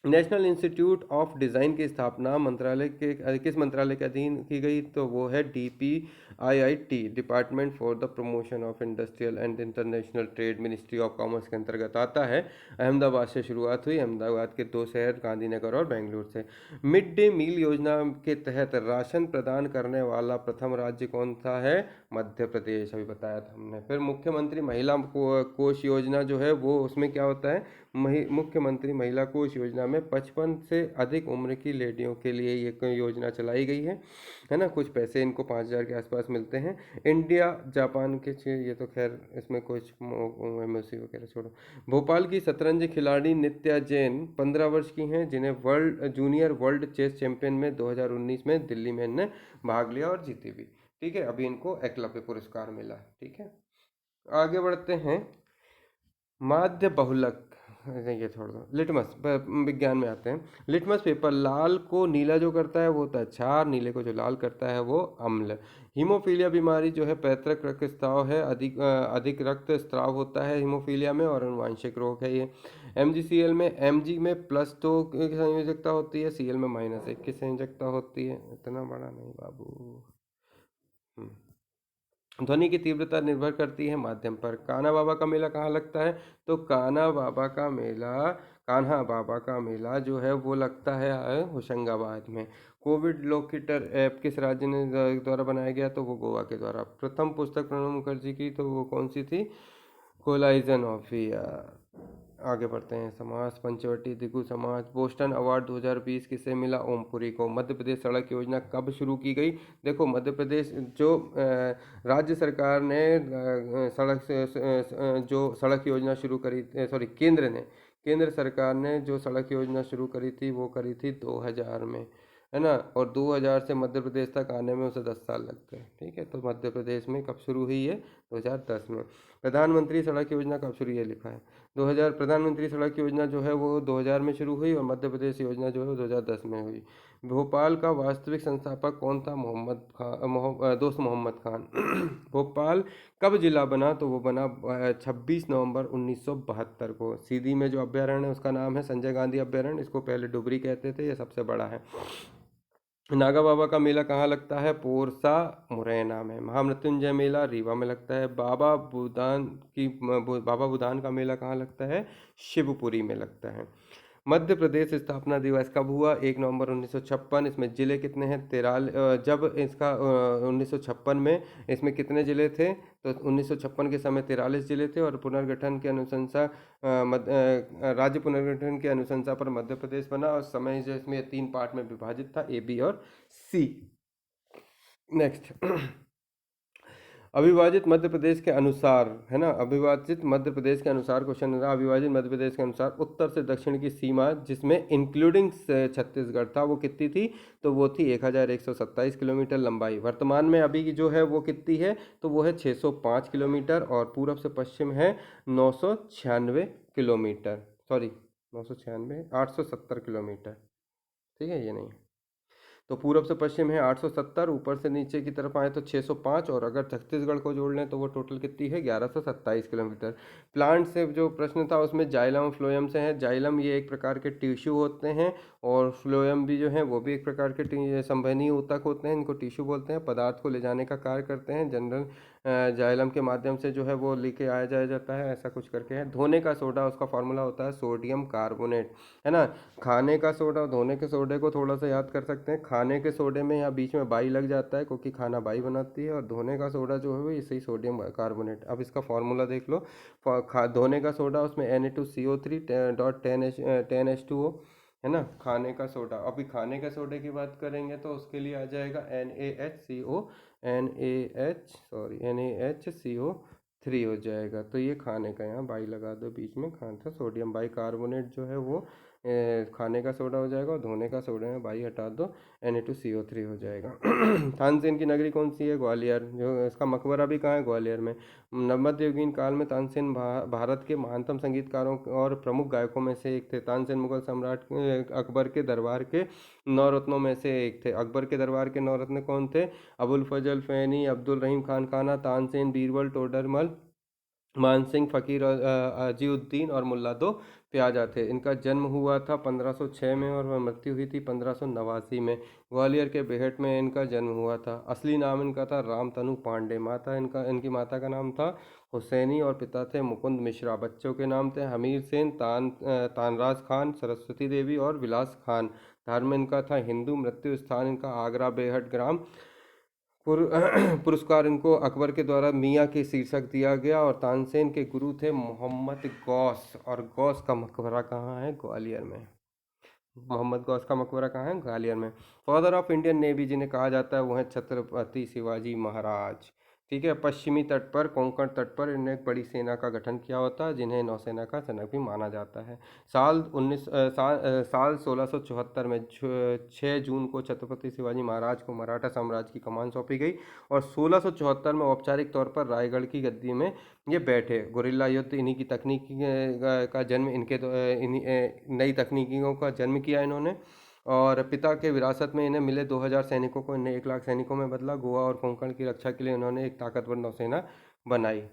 नेशनल इंस्टीट्यूट ऑफ डिज़ाइन की स्थापना मंत्रालय के किस मंत्रालय के अधीन की गई, तो वो है DPIIT, department for the promotion of industrial and international trade, ministry of commerce के अंतर्गत आता है। अहमदाबाद से शुरुआत हुई। अहमदाबाद के 2 शहर गांधीनगर और बेंगलुरु से। मिड डे मील योजना के तहत राशन प्रदान करने वाला प्रथम राज्य कौन सा है? मध्य प्रदेश, अभी बताया था हमने। फिर मुख्यमंत्री महिला कोष योजना जो है वो उसमें क्या होता है? मुख्यमंत्री महिला कोष योजना में 55 से अधिक उम्र की लेडियों के लिए ये योजना चलाई गई है ना। कुछ पैसे इनको 5,000 के आसपास मिलते हैं। इंडिया जापान के ये तो खैर इसमें कुछ एमओसी वगैरह छोड़ो। भोपाल की शतरंज खिलाड़ी नित्या जैन 15 वर्ष की हैं, जिन्हें जूनियर वर्ल्ड चेस चैंपियन में 2019 में दिल्ली में इन्हें भाग लिया और जीती भी। ठीक है, अभी इनको एकलव्य पुरस्कार मिला। ठीक है, आगे बढ़ते हैं। माध्य बहुलक, ये छोड़ दो। लिटमस विज्ञान में आते हैं। लिटमस पेपर लाल को नीला जो करता है वो होता है क्षार, नीले को जो लाल करता है वो अम्ल। हीमोफीलिया बीमारी जो है पैतृक रक्तस्राव है, अधिक रक्त स्राव होता है हीमोफीलिया में और अनुवांशिक रोग है ये। MgCl में Mg में +2 की संयोजकता होती है, Cl में -1 की संयोजकता होती है। इतना बड़ा नहीं बाबू। ध्वनि की तीव्रता निर्भर करती है माध्यम पर। कान्हा बाबा का मेला कहाँ लगता है, तो कान्हा बाबा का मेला जो है वो लगता है होशंगाबाद में। कोविड लोकेटर ऐप किस राज्य ने द्वारा बनाया गया, तो वो गोवा के द्वारा। प्रथम पुस्तक प्रणब मुखर्जी की, तो वो कौन सी थी? Collision of year. आगे बढ़ते हैं। समास पंचवटी दिगु समाज। बोस्टन अवार्ड 2020 किसे मिला? ओमपुरी को। मध्य प्रदेश सड़क योजना कब शुरू की गई? देखो मध्य प्रदेश जो राज्य सरकार ने जो सड़क योजना शुरू करी, सॉरी केंद्र सरकार ने जो सड़क योजना शुरू करी थी वो करी थी 2000 में, है ना। और 2000 से मध्य प्रदेश तक आने में उसे 10 साल लग गए। ठीक है, तो मध्य प्रदेश में कब शुरू हुई है? 2010 में। प्रधानमंत्री सड़क योजना कब शुरू, ये लिखा है 2000। प्रधानमंत्री सड़क योजना जो है वो 2000 में शुरू हुई और मध्य प्रदेश योजना जो है वो 2010 में हुई। भोपाल का वास्तविक संस्थापक कौन था? दोस्त मोहम्मद खान। भोपाल कब जिला बना, तो वो बना 26 नवंबर 1972 को। सीधी में जो अभ्यारण्य है उसका नाम है संजय गांधी अभ्यारण्य, इसको पहले डुबरी कहते थे, ये सबसे बड़ा है। नागा बाबा का मेला कहाँ लगता है? पोरसा मुरैना में। महामृत्युंजय मेला रीवा में लगता है। बाबा बुदान का मेला कहाँ लगता है? शिवपुरी में लगता है। मध्य प्रदेश स्थापना दिवस कब हुआ? 1 नवंबर 1956। इसमें जिले कितने हैं? 13। जब इसका 1956 में इसमें कितने जिले थे, तो 1956 के समय 43 जिले थे। और पुनर्गठन के अनुशंसा राज्य पुनर्गठन की अनुशंसा पर मध्य प्रदेश बना और समय जो इसमें 3 पार्ट में विभाजित था, A, B और C। नेक्स्ट। अविभाजित मध्य प्रदेश के अनुसार, है ना, अविभाजित मध्य प्रदेश के अनुसार क्वेश्चन रहा। अविभाजित मध्य प्रदेश के अनुसार उत्तर से दक्षिण की सीमा जिसमें इंक्लूडिंग छत्तीसगढ़ था वो कितनी थी, तो वो थी 1127 किलोमीटर लंबाई। वर्तमान में अभी की जो है वो कितनी है, तो वो है 605 किलोमीटर और पूरब से पश्चिम है 996 किलोमीटर, सॉरी 996 870 किलोमीटर। ठीक है, ये नहीं है। तो पूरब से पश्चिम है 870, ऊपर से नीचे की तरफ आए तो 605, और अगर छत्तीसगढ़ को जोड़ लें तो वो टोटल कितनी है? 1127 किलोमीटर। प्लांट से जो प्रश्न था उसमें जाइलम फ्लोएम से है। जाइलम ये एक प्रकार के टिश्यू होते हैं और फ्लोएम भी जो है वो भी एक प्रकार के संवहनीय ऊतक होते हैं, इनको टिश्यू बोलते हैं। पदार्थ को ले जाने का कार्य करते हैं। जनरल जाइलम के माध्यम से जो है वो लेके आया जाता है, ऐसा कुछ करके है। धोने का सोडा, उसका फॉर्मूला होता है सोडियम कार्बोनेट, है ना। खाने का सोडा, धोने के सोडे को थोड़ा सा याद कर सकते हैं। खाने के सोडे में यहाँ बीच में बाई लग जाता है क्योंकि खाना बाई बनाती है, और धोने का सोडा जो है वो इसे ही सोडियम कार्बोनेट। अब इसका फॉर्मूला देख लो। धोने का सोडा उसमें Na2CO3 .10H2O, है ना, खाने का सोडा। अभी खाने का सोडे की बात करेंगे तो उसके लिए आ जाएगा NaHCO, NaHCO3 हो जाएगा। तो ये खाने का, यहाँ बाई लगा दो बीच में, खाने का सोडियम बाई कार्बोनेट जो है वो खाने का सोडा हो जाएगा, और धोने का सोडा है बाई हटा दो, Na2CO3 हो जाएगा। तानसेन की नगरी कौन सी है? ग्वालियर। जो इसका मकबरा भी कहाँ है? ग्वालियर में। नवमध्ययुगीन काल में तानसेन भारत के महानतम संगीतकारों और प्रमुख गायकों में से एक थे। तानसेन मुगल सम्राट अकबर के दरबार के नौ रत्नों में से एक थे। अकबर के दरबार के नौ रत्न कौन थे? अबुल फजल फैनी, अब्दुल रहीम खान काना, तानसेन, बीरबल, टोडरमल, मानसिंह, फकीर अजीउद्दीन और मुल्ला दो प्याजा थे। इनका जन्म हुआ था 1506 में और वह मृत्यु हुई थी 1589 में। ग्वालियर के बेहट में इनका जन्म हुआ था। असली नाम इनका था रामतनु पांडे। इनकी माता का नाम था हुसैनी और पिता थे मुकुंद मिश्रा। बच्चों के नाम थे हमीर सेन, तानराज खान, सरस्वती देवी और विलास खान। धर्म इनका था हिंदू। मृत्यु स्थान इनका आगरा बेहट ग्राम। पुरस्कार इनको अकबर के द्वारा मियाँ के शीर्षक दिया गया, और तानसेन के गुरु थे मोहम्मद गौस, और गौस का मकबरा कहाँ है? ग्वालियर में। मोहम्मद गौस का मकबरा कहाँ है? ग्वालियर में। फादर ऑफ इंडियन नेवी जिन्हें कहा जाता है वो है छत्रपति शिवाजी महाराज। ठीक है। पश्चिमी तट पर, कोंकण तट पर इन्होंने एक बड़ी सेना का गठन किया होता है, जिन्हें नौसेना का जनक भी माना जाता है। साल 1674 में 6 जून को छत्रपति शिवाजी महाराज को मराठा साम्राज्य की कमान सौंपी गई, और 1674 में औपचारिक तौर पर रायगढ़ की गद्दी में ये बैठे। गुरिल्ला युद्ध, इन्हीं की तकनीक का जन्म, नई तकनीकों का जन्म किया इन्होंने। और पिता के विरासत में इन्हें मिले 2000 सैनिकों को इन्हें 1 लाख सैनिकों में बदला। गोवा और कोंकण की रक्षा के लिए इन्होंने एक ताकतवर नौसेना बनाई।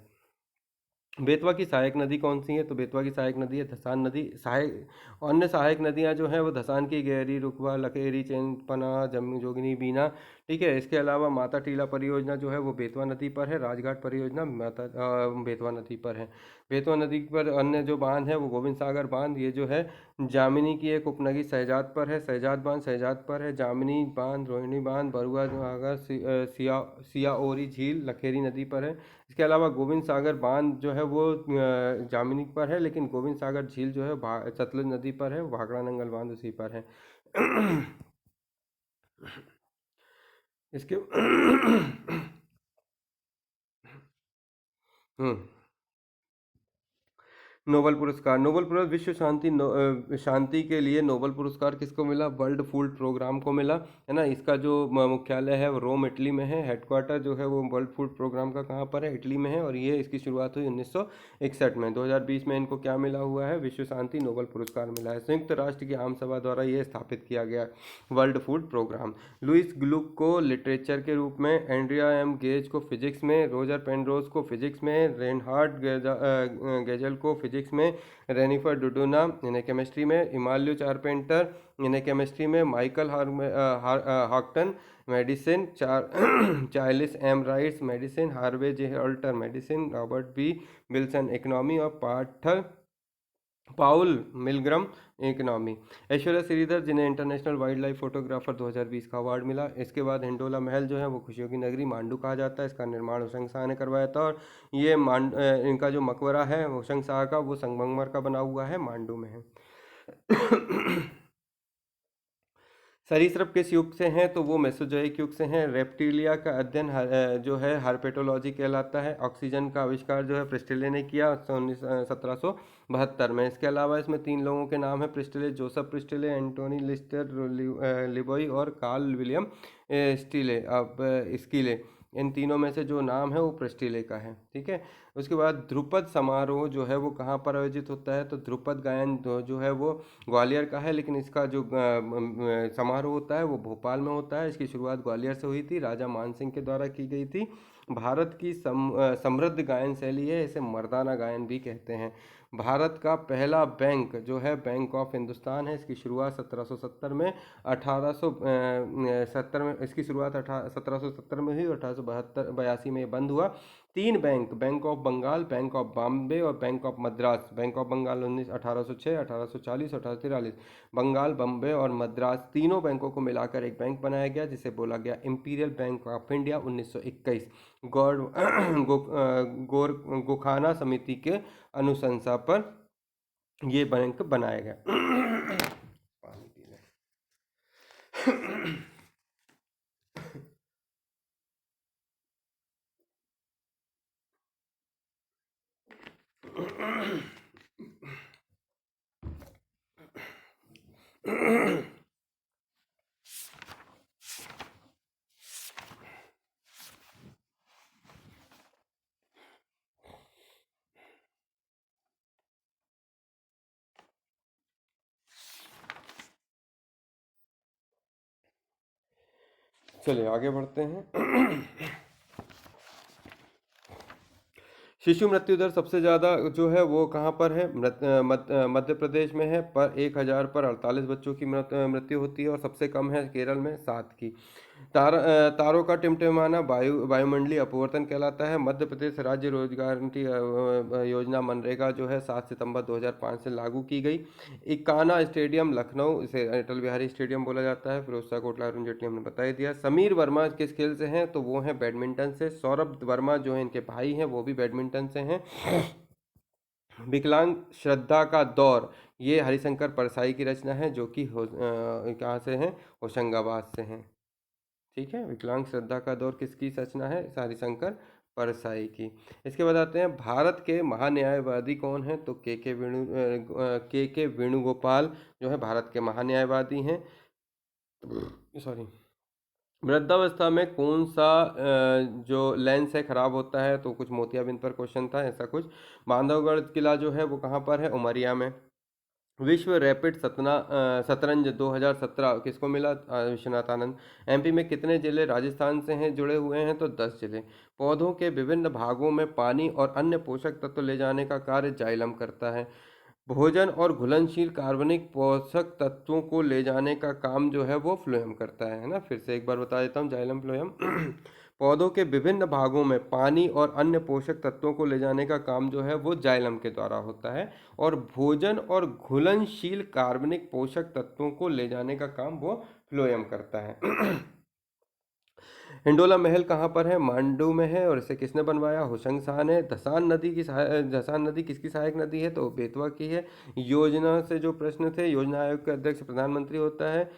बेतवा की सहायक नदी कौन सी है? तो बेतवा की सहायक नदी है धसान नदी। सहायक अन्य सहायक नदियां जो हैं वो धसान की, गहरी, रुकवा, लखेरी, चेनपना, जम्मू, जोगिनी, बीना। ठीक है। इसके अलावा माता टीला परियोजना जो है वो बेतवा नदी पर है। राजघाट परियोजना बेतवा नदी पर है। बेतवा नदी पर अन्य जो बांध है वो गोविंद सागर बांध, ये जो है जामिनी की एक उपनदी शहजाद पर है। शहजाद बांध शहजाद पर है। जामिनी बांध, रोहिणी बांध, बरुआ सागर, सियाओरी झील लखेरी नदी पर है। इसके अलावा गोविंद सागर बांध जो है वो जामिनी पर है, लेकिन गोविंद सागर झील जो है सतलुज नदी पर है। भाखड़ा नंगल बांध उसी पर है। इसके हम्म नोबल पुरस्कार। नोबल पुरस्कार विश्व शांति के लिए नोबल पुरस्कार किसको मिला? वर्ल्ड फूड प्रोग्राम को मिला, है ना। इसका जो मुख्यालय है वो रोम इटली में है। हेडक्वार्टर जो है वो वर्ल्ड फूड प्रोग्राम का कहाँ पर है? इटली में है। और ये इसकी शुरुआत हुई 1961 में। 2020 में इनको क्या मिला हुआ है? विश्व शांति नोबल पुरस्कार मिला है। संयुक्त राष्ट्र की आम सभा द्वारा ये स्थापित किया गया वर्ल्ड फूड प्रोग्राम। लुइस ग्लुक को लिटरेचर के रूप में, एंड्रिया एम गेज को फिजिक्स में, रोजर पेनरोज को फिजिक्स में, रेनहार्ड गेजल को फिजिक्स में, रेनिफर डुडूना इन्हें केमिस्ट्री में, इमाल्यू चारपेंटर इन्हें केमिस्ट्री में, Michael Houghton medicine, Charles M Rice medicine, Harvey J Alter medicine, Robert B Wilson economy, और Paul Milgrom economy. Aishwarya Sridhar जिन्हें इंटरनेशनल वाइल्ड लाइफ फोटोग्राफर 2020 का अवार्ड मिला। इसके बाद हिंडोला महल जो है वो खुशियों की नगरी मांडू कहा जाता है। इसका निर्माण होशंग शाह ने करवाया था, और ये इनका जो मकबरा है होशंग शाह का, वो संगमरमर का बना हुआ है, मांडू में है। सरीसृप किस युग से हैं? तो वो मेसोजोइक युग से हैं। रेप्टिलिया का अध्ययन जो है हर्पेटोलॉजी कहलाता है। ऑक्सीजन का आविष्कार जो है प्रिस्टले ने किया 1772 में। इसके अलावा इसमें 3 लोगों के नाम है Priestley: Joseph Priestley, Antoine Lister लिबोई और कार्ल विलियम स्टीले। अब स्कीले, इन तीनों में से जो नाम है वो प्रिस्टले का है। ठीक है। उसके बाद ध्रुपद समारोह जो है वो कहाँ पर आयोजित होता है? तो ध्रुपद गायन जो है वो ग्वालियर का है, लेकिन इसका जो समारोह होता है वो भोपाल में होता है। इसकी शुरुआत ग्वालियर से हुई थी, राजा मानसिंह के द्वारा की गई थी। भारत की समृद्ध गायन शैली है, इसे मर्दाना गायन भी कहते हैं। भारत का पहला बैंक जो है बैंक ऑफ हिंदुस्तान है। इसकी शुरुआत 1770 में 1870 में इसकी शुरुआत 1770 में हुई, और 1882 में ये बंद हुआ। 3 bank, bank of Bengal, bank of Bombay और bank of Madras. Bank of Bengal 1806, 1840, 1843। Bengal, Bombay और मद्रास तीनों बैंकों को मिलाकर एक बैंक बनाया गया, जिसे बोला गया इंपीरियल बैंक ऑफ इंडिया 1921। गौर गोखाना समिति के अनुशंसा पर यह बैंक बनाया गया। चलिए आगे बढ़ते हैं। शिशु मृत्यु दर सबसे ज़्यादा जो है वो कहाँ पर है? मध्य प्रदेश में है, पर 1,000 पर 48 बच्चों की मृत्यु होती है। और सबसे कम है केरल में 7 की। तारों का टिमटिमाना वायुमंडलीय अपवर्तन कहलाता है। मध्य प्रदेश राज्य रोजगार योजना मनरेगा जो है 7 सितंबर 2005 से लागू की गई। इकाना स्टेडियम लखनऊ, इसे अटल बिहारी स्टेडियम बोला जाता है। फिरोज शाह कोटला, अरुण जेटली हमने बता ही दिया। समीर वर्मा किस खेल से हैं? तो वो हैं बैडमिंटन से। सौरभ वर्मा जो है इनके भाई हैं, वो भी बैडमिंटन से हैं। विकलांग श्रद्धा का दौर, ये हरिशंकर परसाई की रचना है, जो कि कहाँ से हैं? होशंगाबाद से हैं। ठीक है, विकलांग श्रद्धा का दौर किसकी रचना है? हरिशंकर परसाई की। इसके बाद आते हैं, भारत के महान्यायवादी कौन है? तो के वेणुगोपाल जो है भारत के महान्यायवादी हैं। सॉरी। वृद्धावस्था में कौन सा जो लेंस है खराब होता है? तो कुछ मोतियाबिंद पर क्वेश्चन था ऐसा कुछ। बांधवगढ़ किला जो है वो कहाँ पर है? उमरिया में। विश्व रैपिड शतरंज 2017 किसको मिला? विश्वनाथ आनंद। एमपी में कितने जिले राजस्थान से हैं जुड़े हुए हैं? तो 10 जिले। पौधों के विभिन्न भागों में पानी और अन्य पोषक तत्व ले जाने का कार्य जाइलम करता है। भोजन और घुलनशील कार्बनिक पोषक तत्वों को ले जाने का काम जो है वो फ्लोएम करता है ना। फिर से एक बार बता देता हूँ, जाइलम फ्लोएम। पौधों के विभिन्न भागों में पानी और अन्य पोषक तत्वों को ले जाने का काम जो है वो जाइलम के द्वारा होता है। और भोजन और घुलनशील कार्बनिक पोषक तत्वों को ले जाने का काम वो फ्लोएम करता है। हिंडोला महल कहाँ पर है? मांडू में है। और इसे किसने बनवाया? होशंग शाह ने। धसान नदी किसकी सहायक नदी है? तो बेतवा की है। योजना से जो प्रश्न थे, योजना आयोग के अध्यक्ष प्रधानमंत्री होता है।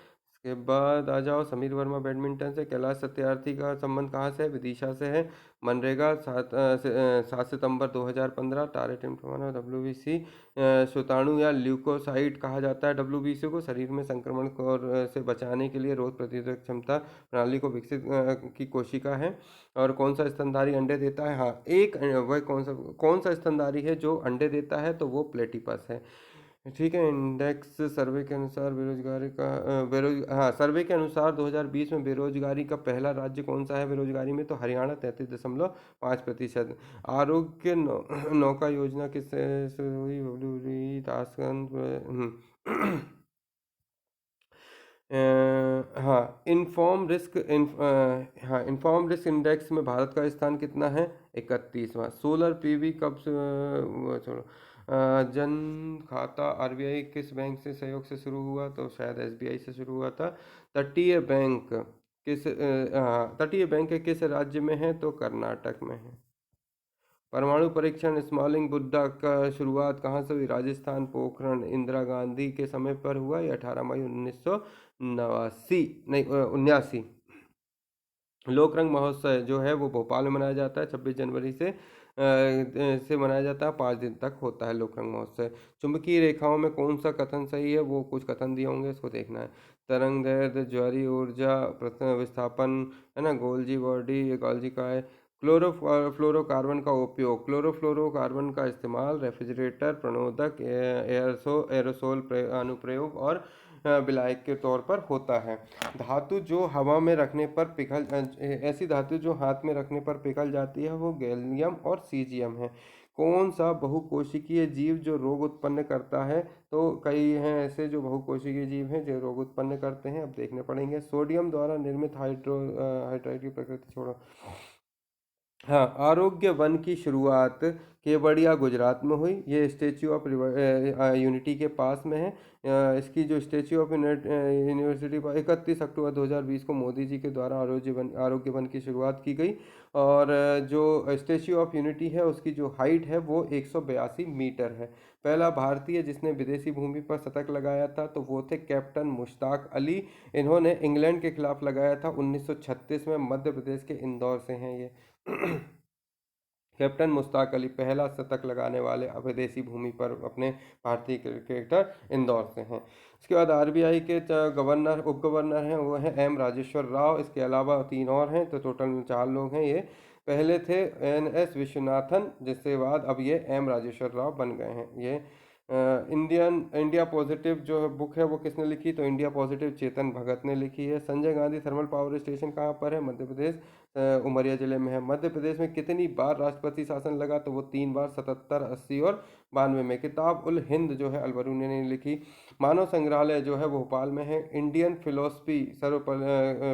इसके बाद आ जाओ, समीर वर्मा बैडमिंटन से। कैलाश सत्यार्थी का संबंध कहाँ से है? विदिशा से है। मनरेगा 7 सितंबर 2015। टारे टिमटिमाना WBC सुताणु या ल्यूकोसाइट कहा जाता है। WBC को शरीर में संक्रमण से बचाने के लिए रोग प्रतिरोधक क्षमता प्रणाली को विकसित की कोशिका है। और कौन सा स्तनधारी अंडे देता है? हाँ, एक वह कौन सा स्तनधारी है जो अंडे देता है? तो वो प्लेटिपस है। ठीक है। इंडेक्स सर्वे के अनुसार बेरोजगारी का हाँ, सर्वे के अनुसार 2020 में बेरोजगारी का पहला राज्य कौन सा है? बेरोजगारी में तो हरियाणा 33.5%। आरोग्य नौका योजना किससे हुई? ताशकंद। हाँ, इन्फॉर्म रिस्क इंडेक्स में भारत का स्थान कितना है? 31वां। सोलर पीवी कब से छोड़ो। जन खाता आरबीआई किस बैंक से सहयोग से शुरू हुआ? तो शायद एसबीआई से शुरू हुआ था। तटीय बैंक तटीय बैंक किस राज्य में है? तो कर्नाटक में है। परमाणु परीक्षण स्मॉलिंग बुड्डा का शुरुआत कहाँ से हुई? राजस्थान। पोखरण इंदिरा गांधी के समय पर हुआ। या 18 मई 1989 नहीं 79। लोक रंग महोत्सव जो है वो भोपाल में मनाया जाता है। 26 जनवरी से मनाया जाता है। 5 दिन तक होता है लोक रंग महोत्सव। चुंबकीय रेखाओं में कौन सा कथन सही है? वो कुछ कथन दिए होंगे, इसको देखना है। तरंग दैर्ध्य, ज्वारीय ऊर्जा, विस्थापन, है ना, गोल्जी बॉडी, एकोलॉजी का है। क्लोरोफ्लोरोकार्बन का उपयोग, क्लोरोफ्लोरोकार्बन का इस्तेमाल रेफ्रिजरेटर, प्रणोदक, एरोसोल अनुप्रयोग और विलायक के तौर पर होता है। धातु जो हवा में रखने पर पिघल ऐसी धातु जो हाथ में रखने पर पिघल जाती है वो गैलियम और सीजियम है। कौन सा बहुकोशिकीय जीव जो रोग उत्पन्न करता है? तो कई हैं ऐसे जो बहुकोशिकीय जीव हैं जो रोग उत्पन्न करते हैं, अब देखने पड़ेंगे। सोडियम द्वारा निर्मित हाइड्राइड की प्रकृति छोड़ो। हाँ, आरोग्य वन की शुरुआत केवड़िया गुजरात में हुई। ये स्टेच्यू ऑफ यूनिटी के पास में है। इसकी जो स्टेच्यू ऑफ यूनिवर्सिटी पर 31 अक्टूबर 2020 को मोदी जी के द्वारा आरोग्य वन की शुरुआत की गई। और जो स्टेच्यू ऑफ यूनिटी है उसकी जो हाइट है वो 182 मीटर है। पहला भारतीय जिसने विदेशी भूमि पर शतक लगाया था तो वो थे कैप्टन मुश्ताक अली। इन्होंने इंग्लैंड के खिलाफ लगाया था 1936 में। मध्य प्रदेश के इंदौर से हैं ये। कैप्टन मुश्ताक अली पहला शतक लगाने वाले विदेशी भूमि पर अपने भारतीय क्रिकेटर इंदौर से हैं। इसके बाद आरबीआई के गवर्नर उप गवर्नर हैं वो हैं एम राजेश्वर राव। इसके अलावा तीन और हैं, तो टोटल चार लोग हैं ये। पहले थे एन एस विश्वनाथन, जिसके बाद अब ये एम राजेश्वर राव बन गए हैं। ये इंडिया पॉजिटिव जो बुक है वो किसने लिखी, तो इंडिया पॉजिटिव चेतन भगत ने लिखी है। Sanjay Gandhi thermal power station कहाँ पर है, मध्य प्रदेश उमरिया जिले में है। मध्य प्रदेश में कितनी बार राष्ट्रपति शासन लगा, तो वो 3 बार, 77, 80 और 92 में। किताब उल हिंद जो है अलबरूनी ने लिखी। मानव संग्रहालय जो है वो भोपाल में है। इंडियन फिलोसफी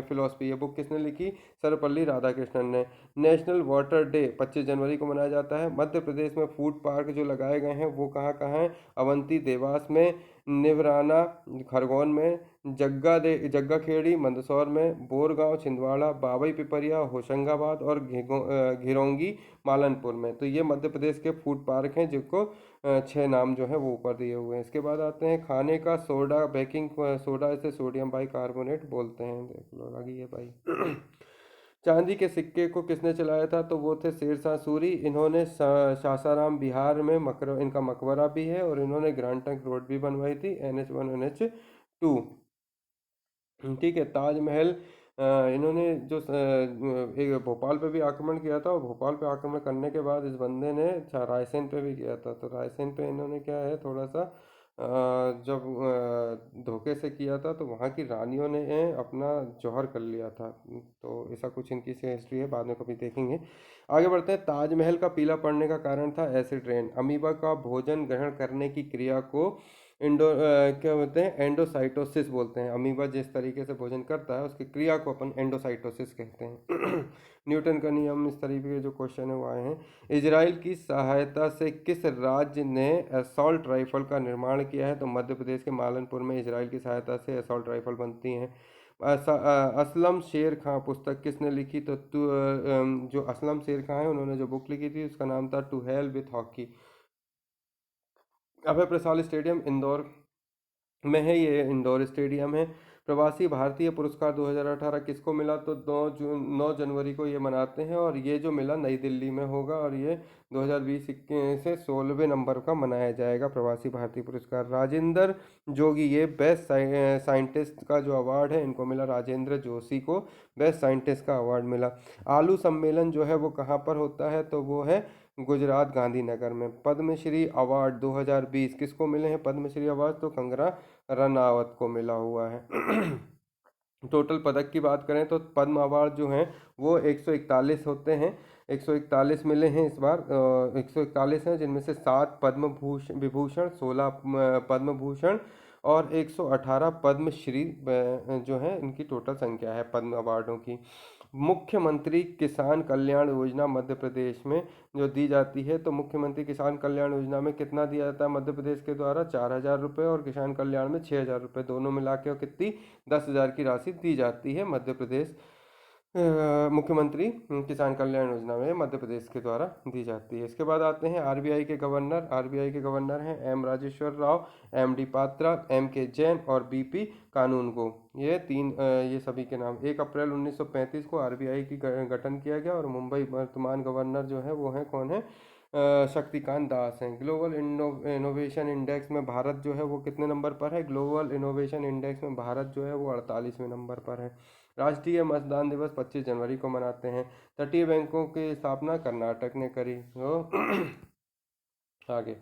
फिलोसफी ये बुक किसने लिखी, सर्वपल्ली राधाकृष्णन ने। नेशनल वाटर डे 25 जनवरी को मनाया जाता है। मध्य प्रदेश में फूड पार्क जो लगाए गए हैं वो कहाँ कहाँ हैं, अवंती देवास में, निवराना खरगोन में, जग्गा खेड़ी मंदसौर में, बोरगांव छिंदवाड़ा, बाबई पिपरिया होशंगाबाद और घिरोंगी मालनपुर में। तो ये मध्य प्रदेश के फूड पार्क हैं, जिनको 6 नाम जो है वो ऊपर दिए हुए हैं। इसके बाद आते हैं खाने का सोडा, बेकिंग सोडा इसे सोडियम बाइकार्बोनेट बोलते हैं। देख लो लगी है भाई। चांदी के सिक्के को किसने चलाया था, तो वो थे शेरशाह सूरी। इन्होंने सासाराम बिहार में इनका मकबरा भी है, और इन्होंने ग्रैंड ट्रंक रोड भी बनवाई थी, NH1 NH2। ठीक है। ताजमहल इन्होंने जो एक भोपाल पे भी आक्रमण किया था, और भोपाल पे आक्रमण करने के बाद इस बंदे ने रायसेन पे भी किया था। तो रायसेन पे इन्होंने क्या है थोड़ा सा जब धोखे से किया था, तो वहाँ की रानियों ने अपना जौहर कर लिया था। तो ऐसा कुछ इनकी से हिस्ट्री है, बाद में कभी देखेंगे। आगे बढ़ते हैं। ताजमहल का पीला पड़ने का कारण था एसिड रेन। अमीबा का भोजन ग्रहण करने की क्रिया को क्या बोलते हैं, एंडोसाइटोसिस बोलते हैं। अमीबा जिस तरीके से भोजन करता है उसकी क्रिया को अपन एंडोसाइटोसिस कहते हैं। न्यूटन का नियम, इस तरीके के जो क्वेश्चन है वो आए हैं। इजराइल की सहायता से किस राज्य ने असॉल्ट राइफल का निर्माण किया है, तो मध्य प्रदेश के मालनपुर में इजराइल की सहायता से असॉल्ट राइफल बनती हैं। असलम शेर खां पुस्तक किसने लिखी, तो जो असलम शेर खां है उन्होंने जो बुक लिखी थी उसका नाम था to hell with hockey. Abhay Prasad stadium Indore में है, ये इंदौर स्टेडियम है। प्रवासी भारतीय पुरस्कार 2018 किसको मिला, तो 9 जनवरी को ये मनाते हैं, और ये जो मिला नई दिल्ली में होगा, और ये 2020 से 16वें नंबर का मनाया जाएगा प्रवासी भारतीय पुरस्कार। राजेंद्र जोगी, ये बेस्ट साइंटिस्ट का जो अवार्ड है इनको मिला, राजेंद्र जोशी को बेस्ट साइंटिस्ट का अवार्ड मिला। आलू सम्मेलन जो है वो कहाँ पर होता है, तो वो है गुजरात गांधीनगर में। पद्मश्री अवार्ड 2020 किसको मिले हैं, पद्मश्री अवार्ड तो कंगना रनावत को मिला हुआ है। टोटल पदक की बात करें तो पद्म अवार्ड जो हैं वो 141 होते हैं, 141 मिले हैं इस बार। 141 हैं, जिनमें से 7 पद्म विभूषण, 16 पद्म भूषण और 118 पद्मश्री जो है इनकी टोटल संख्या है पद्म अवार्डों की। मुख्यमंत्री किसान कल्याण योजना मध्य प्रदेश में जो दी जाती है, तो मुख्यमंत्री किसान कल्याण योजना में कितना दिया जाता है मध्य प्रदेश के द्वारा, 4,000 रुपये, और किसान कल्याण में 6,000 रुपये, दोनों मिला के कितनी 10,000 की राशि दी जाती है मध्य प्रदेश मुख्यमंत्री किसान कल्याण योजना में मध्य प्रदेश के द्वारा दी जाती है। इसके बाद आते हैं आरबीआई के गवर्नर। आरबीआई के गवर्नर हैं M Rajeshwar Rao, MD Patra, MK Jain और बीपी कानूनगो। ये तीन ये सभी के नाम। 1 अप्रैल 1935 को आरबीआई की गठन किया गया, और मुंबई वर्तमान गवर्नर जो है वो है कौन है, शक्तिकांत दास हैं। ग्लोबल इनोवेशन इंडेक्स में भारत जो है वो कितने नंबर पर है, ग्लोबल इनोवेशन इंडेक्स में भारत जो है वो 48वें नंबर पर है। राष्ट्रीय मतदान दिवस 25 जनवरी को मनाते हैं। तटीय बैंकों की स्थापना कर्नाटक ने करी। तो आगे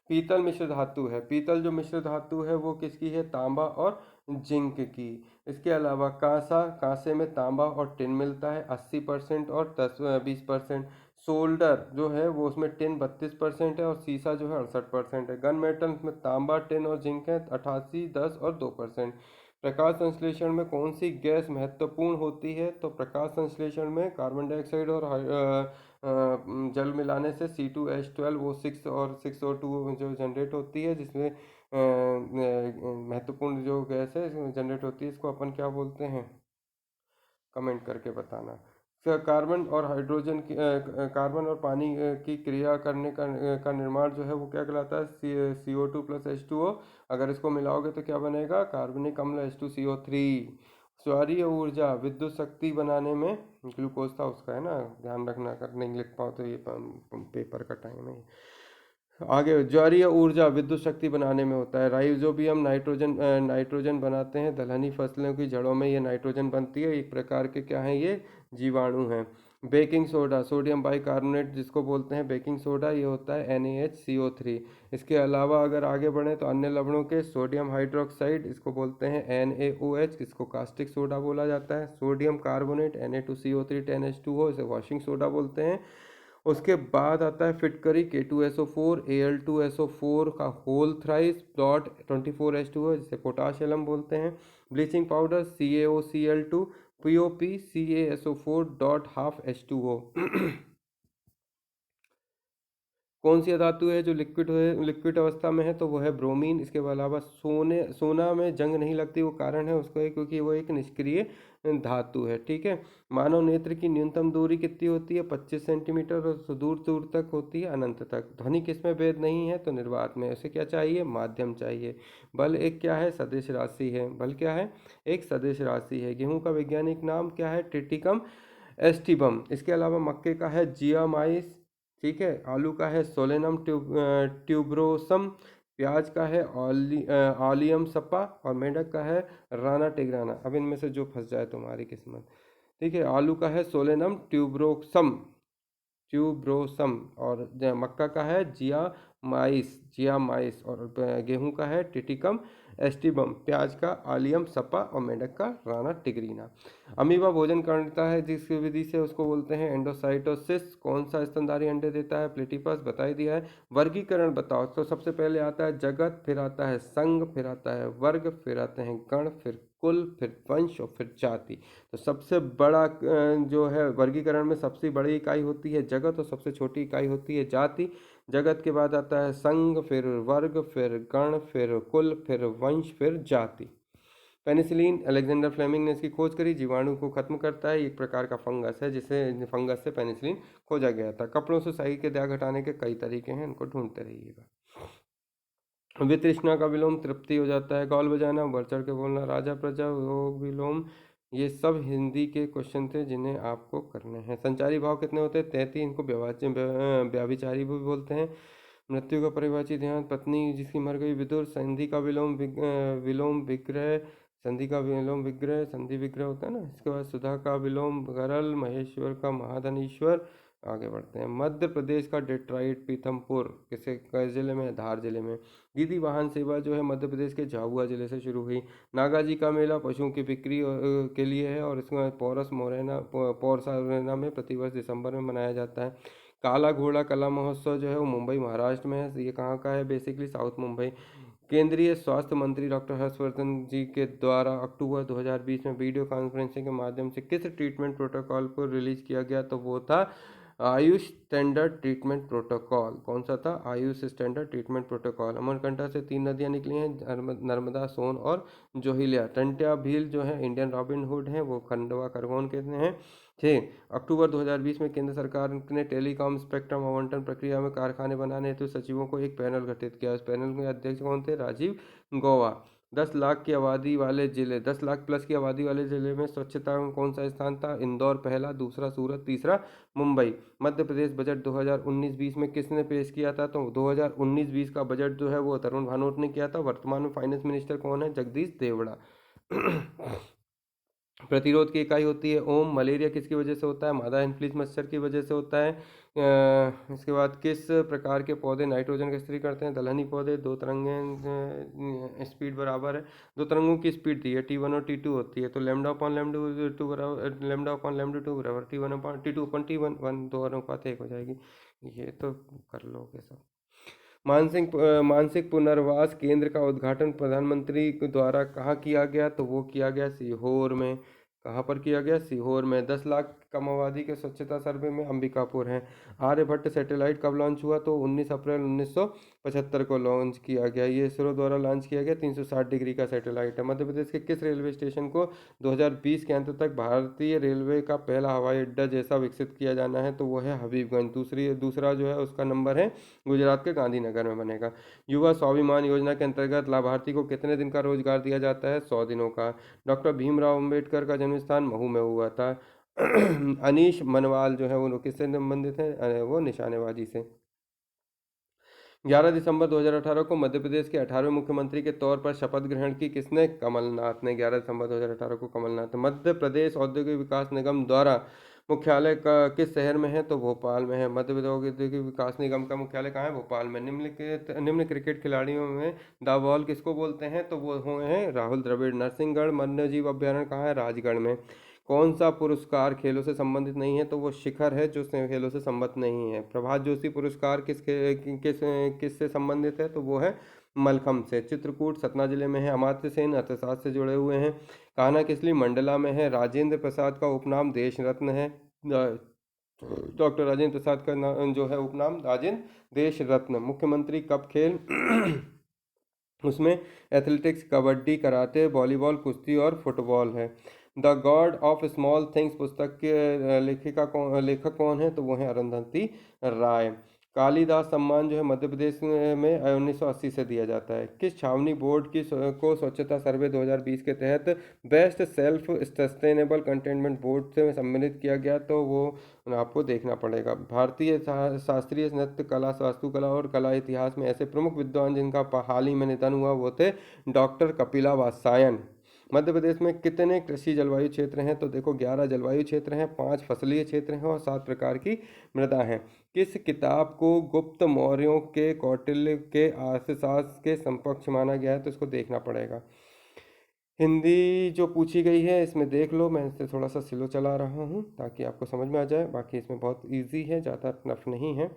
पीतल मिश्र धातु है। पीतल जो मिश्र धातु है वो किसकी है, तांबा और जिंक की। इसके अलावा कांसे में तांबा और टिन मिलता है 80% और 20%। सोल्डर जो है वो उसमें टिन 32% है, और सीसा जो है 68% है। गन मेटल में तांबा, टिन और जिंक है 88, 10 और 2%। प्रकाश संश्लेषण में कौन सी गैस महत्वपूर्ण होती है, तो प्रकाश संश्लेषण में कार्बन डाइऑक्साइड और जल मिलाने से C2H12 वो 6 और 6O2 जो जनरेट होती है, जिसमें महत्वपूर्ण जो गैस है जनरेट होती है, इसको अपन क्या बोलते हैं, कमेंट करके बताना। कार्बन और हाइड्रोजन की कार्बन और पानी की क्रिया करने का निर्माण जो है वो क्या कहलाता है, CO2 + H2O। अगर इसको मिलाओगे तो क्या बनेगा, कार्बनिक अम्ल H2CO3। सौर्य ऊर्जा विद्युत शक्ति बनाने में, ग्लूकोज था उसका है ना, ध्यान रखना, अगर नहीं लिख पाओ तो ये पेपर का टाइम है। आगे, ज्वारीय ऊर्जा विद्युत शक्ति बनाने में होता है। राइजोबियम नाइट्रोजन बनाते हैं। दलहनी फसलों की जड़ों में ये नाइट्रोजन बनती है। एक प्रकार के क्या हैं ये, जीवाणु हैं। बेकिंग सोडा, सोडियम बाइकार्बोनेट जिसको बोलते हैं बेकिंग सोडा, ये होता है NaHCO3। इसके अलावा अगर आगे बढ़ें तो अन्य लवणों के, सोडियम हाइड्रोक्साइड इसको बोलते हैं NaOH, इसको कास्टिक सोडा बोला जाता है। सोडियम कार्बोनेट Na2CO3 10H2O, इसे वॉशिंग सोडा बोलते हैं। उसके बाद आता है फिटकरी K2SO4 Al2SO4 का होल थ्राइस डॉट 24H2O, जिसे पोटाशियम बोलते हैं। Bleaching powder CaOCl2 POP CaSO4 dot half H2O। कौन सी धातु है जो लिक्विड अवस्था में है, तो वो है ब्रोमीन। इसके अलावा सोना में जंग नहीं लगती, वो कारण है उसको क्योंकि वो एक निष्क्रिय धातु है। ठीक है। मानव नेत्र की न्यूनतम दूरी कितनी होती है, 25 सेंटीमीटर, और दूर दूर तक होती है, अनंत तक। ध्वनि किसमें भेद नहीं है, तो निर्वात में। उसे क्या चाहिए, माध्यम चाहिए। बल एक क्या है, सदिश राशि है। बल क्या है, एक सदिश राशि है। गेहूं का वैज्ञानिक नाम क्या है, ट्रिटिकम एस्टिबम। इसके अलावा मक्के का है जियामाइस। ठीक है। आलू का है सोलेनम ट्यूब्रोसम। प्याज का है ऑलियम सपा। और मेंढक का है राना टिग्राना। अब इनमें से जो फंस जाए तुम्हारी किस्मत। ठीक है। आलू का है सोलेनम ट्यूब्रोसम, और मक्का का है जियामाइस, और गेहूं का है टिटिकम एस्टिबम। प्याज का आलियम सपा, और मेंढक का राना टिग्रीना। अमीबा भोजन करता है जिस विधि से, उसको बोलते हैं एंडोसाइटोसिस। कौन सा स्तनधारी अंडे देता है, प्लेटिपस। बता ही दिया है। वर्गीकरण बताओ। तो सबसे पहले आता है जगत, फिर आता है संघ, फिर आता है वर्ग, फिर आते हैं गण, फिर कुल, फिर वंश, और फिर जाति। तो सबसे बड़ा जो है वर्गीकरण में सबसे बड़ी इकाई होती है जगत, और सबसे छोटी इकाई होती है जाति। जगत के बाद आता है संघ, फिर वर्ग, फिर गण, फिर कुल, फिर वंश, फिर जाति। पेनिसिलिन अलेक्जेंडर फ्लेमिंग ने इसकी खोज करी। जीवाणु को खत्म करता है। एक प्रकार का फंगस है जिसे फंगस से पेनिसिलिन खोजा गया था। कपड़ों से सही के दाग हटाने के कई तरीके हैं, इनको ढूंढते रहिएगा। वितृष्णा का विलोम तृप्ति हो जाता है। कौल बजाना, बढ़ चढ़ के बोलना, राजा प्रजा, योग विलोम, ये सब हिंदी के क्वेश्चन थे जिन्हें आपको करने हैं। संचारी भाव कितने होते हैं, 33। इनको व्याभिचारी भी बोलते हैं। मृत्यु का परिभाषित ध्यान, पत्नी जिसकी मर गई, विदुर। संधि का विलोम विग्रह, संधि का विलोम विग्रह, संधि विग्रह होता है ना। इसके बाद सुधा का विलोम गरल, महेश्वर का महाधनेश्वर। आगे बढ़ते हैं। मध्य प्रदेश का डेट्राइट पीथमपुर किस जिले में, धार जिले में। दीदी वाहन सेवा जो है मध्य प्रदेश के झाबुआ जिले से शुरू हुई। नागा जी का मेला पशुओं की बिक्री के लिए है, और इसमें पौरसा मोरैना में प्रतिवर्ष दिसंबर में मनाया जाता है। काला घोड़ा कला महोत्सव जो है वो मुंबई महाराष्ट्र में है। ये कहाँ का है, बेसिकली साउथ मुंबई। केंद्रीय स्वास्थ्य मंत्री डॉक्टर हर्षवर्धन जी के द्वारा अक्टूबर 2020 में वीडियो कॉन्फ्रेंसिंग के माध्यम से किस ट्रीटमेंट प्रोटोकॉल को रिलीज किया गया, तो वो था आयुष स्टैंडर्ड ट्रीटमेंट प्रोटोकॉल। कौन सा था, Ayush standard treatment protocol. Amarkantak से 3 नदियां निकली हैं, नर्मदा, सोन और जोहिलिया। टंट्या भील जो है इंडियन रॉबिन हुड है, वो खंडवा खरगोन के हैं। 6 अक्टूबर 2020 में केंद्र सरकार ने टेलीकॉम स्पेक्ट्रम आवंटन प्रक्रिया में कारखाने बनाने हेतु सचिवों को एक पैनल गठित किया। इस पैनल के अध्यक्ष कौन थे, राजीव गौबा। 10 लाख की आबादी वाले जिले, 10 लाख प्लस की आबादी वाले जिले में स्वच्छता में कौन सा स्थान था, इंदौर पहला, दूसरा सूरत, तीसरा मुंबई। मध्य प्रदेश बजट 2019-20 में किसने पेश किया था, तो 2019-20 का बजट जो है वो तरुण भानोट ने किया था। वर्तमान में फाइनेंस मिनिस्टर कौन है, जगदीश देवड़ा। प्रतिरोध की इकाई होती है ओम। मलेरिया किसकी वजह से होता है, मादा एनफ्लूएंजा मच्छर की वजह से होता है। इसके बाद किस प्रकार के पौधे नाइट्रोजन का स्त्री करते हैं, दलहनी पौधे। दो तरंगें स्पीड बराबर है, दो तरंगों की स्पीड दी है T1 और T2 होती है, तो लैम्डा अपॉन लैम्डा टू बराबर, लैम्डा अपॉन लैम्डा टू बराबर T1 upon T2 upon T1 दो अनुपात 1 हो जाएगी। ये तो कर लोगे सब। मानसिक पुनर्वास केंद्र का उद्घाटन प्रधानमंत्री द्वारा कहाँ किया गया, तो वो किया गया सीहोर में। कहाँ पर किया गया, सीहोर में। 10 लाख कम आबादी के स्वच्छता सर्वे में अंबिकापुर है। आर्यभट्ट सैटेलाइट कब लॉन्च हुआ, तो 19 अप्रैल 1900 75 को लॉन्च किया गया। ये इसरो द्वारा लॉन्च किया गया 360 डिग्री का सैटेलाइट है। मध्य प्रदेश के किस रेलवे स्टेशन को 2020 के अंत तक भारतीय रेलवे का पहला हवाई अड्डा जैसा विकसित किया जाना है? तो वो है हबीबगंज। दूसरा जो है उसका नंबर है गुजरात के गांधीनगर में बनेगा। युवा स्वाभिमान योजना के अंतर्गत लाभार्थी को कितने दिन का रोजगार दिया जाता है? 100 दिनों का। डॉक्टर भीमराव अंबेडकर का जन्म स्थान महू में हुआ था। अनीश मनवाल जो है वो किससे संबंधित है? वो निशानेबाजी से। 11 दिसंबर 2018 को मध्य प्रदेश के 18वें मुख्यमंत्री के तौर पर शपथ ग्रहण की किसने? कमलनाथ ने। 11 दिसंबर 2018 को कमलनाथ। मध्य प्रदेश औद्योगिक विकास निगम द्वारा मुख्यालय का किस शहर में है? तो भोपाल में है। मध्य प्रदेश औद्योगिक विकास निगम का मुख्यालय कहाँ है? भोपाल में। निम्न क्रिकेट खिलाड़ियों में द वॉल किसको बोलते हैं? तो वो हुए हैं राहुल द्रविड़। नरसिंहगढ़ वन्यजीव अभ्यारण्य कहाँ है? राजगढ़ में। कौन सा पुरस्कार खेलों से संबंधित नहीं है? तो वो शिखर है जो खेलों से संबंधित नहीं है। प्रभात जोशी पुरस्कार किस से संबंधित है? तो वो है मलखम्ब से। चित्रकूट सतना जिले में है। अमात्य सेन अर्थशास्त्र से जुड़े हुए हैं। कान्हा किसली मंडला में है। राजेंद्र प्रसाद का उपनाम देश रत्न है। डॉक्टर राजेंद्र प्रसाद का जो है उपनाम राजेंद्र देश रत्न। मुख्यमंत्री कप खेल उसमें एथलेटिक्स, कबड्डी, कराटे, वॉलीबॉल, कुश्ती और फुटबॉल है। The God of small things पुस्तक के लेखक कौन है? तो वो है अरुंधति राय। कालिदास सम्मान जो है मध्य प्रदेश में 1980 से दिया जाता है। किस छावनी बोर्ड को स्वच्छता सर्वे 2020 के तहत best self sustainable containment board से सम्मानित किया गया? तो वो आपको देखना पड़ेगा। भारतीय शास्त्रीय नृत्य कला, वास्तुकला और कला इतिहास में ऐसे प्रमुख विद्वान जिनका हाल ही में निधन हुआ वो थे डॉक्टर कपिला वात्स्यायन। मध्य प्रदेश में कितने कृषि जलवायु क्षेत्र हैं? तो देखो 11 जलवायु क्षेत्र हैं, 5 फसलीय क्षेत्र हैं और 7 प्रकार की मृदा हैं। किस किताब को गुप्त मौर्यों के कौटिल्य के अर्थशास्त्र के समकक्ष माना गया है? तो इसको देखना पड़ेगा। हिंदी जो पूछी गई है इसमें देख लो, मैं इसे थोड़ा सा स्लो चला रहा हूँ ताकि आपको समझ में आ जाए। बाकी इसमें बहुत इजी है, ज़्यादा टफ नहीं है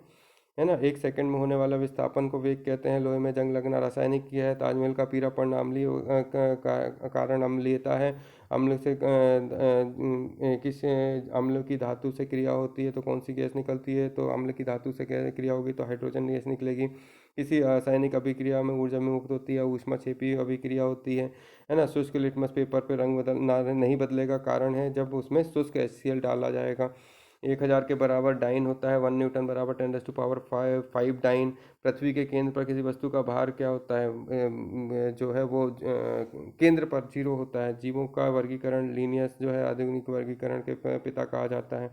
ना। 1 सेकंड में होने वाला विस्थापन को वेग कहते हैं। लोहे में जंग लगना रासायनिक क्रिया है। ताजमहल का पीरापन अम्लीय कारण अम्लीयता है। अम्ल से किस अम्ल की धातु से क्रिया होती है तो कौन सी गैस निकलती है? तो अम्ल की धातु से क्रिया होगी तो हाइड्रोजन गैस निकलेगी। किसी रासायनिक अभिक्रिया में ऊर्जा में मुक्त होती है ऊष्माक्षेपी अभिक्रिया होती है ना। शुष्क लिटमस पेपर पे रंग नहीं बदलेगा, कारण है जब उसमें शुष्क HCl डाला जाएगा। 1000 के बराबर डाइन होता है। 1 न्यूटन बराबर 10⁵ डाइन। पृथ्वी के केंद्र पर किसी वस्तु का भार क्या होता है? जो है वो केंद्र पर 0 होता है। जीवों का वर्गीकरण लीनियस जो है आधुनिक वर्गीकरण के पिता कहा जाता है।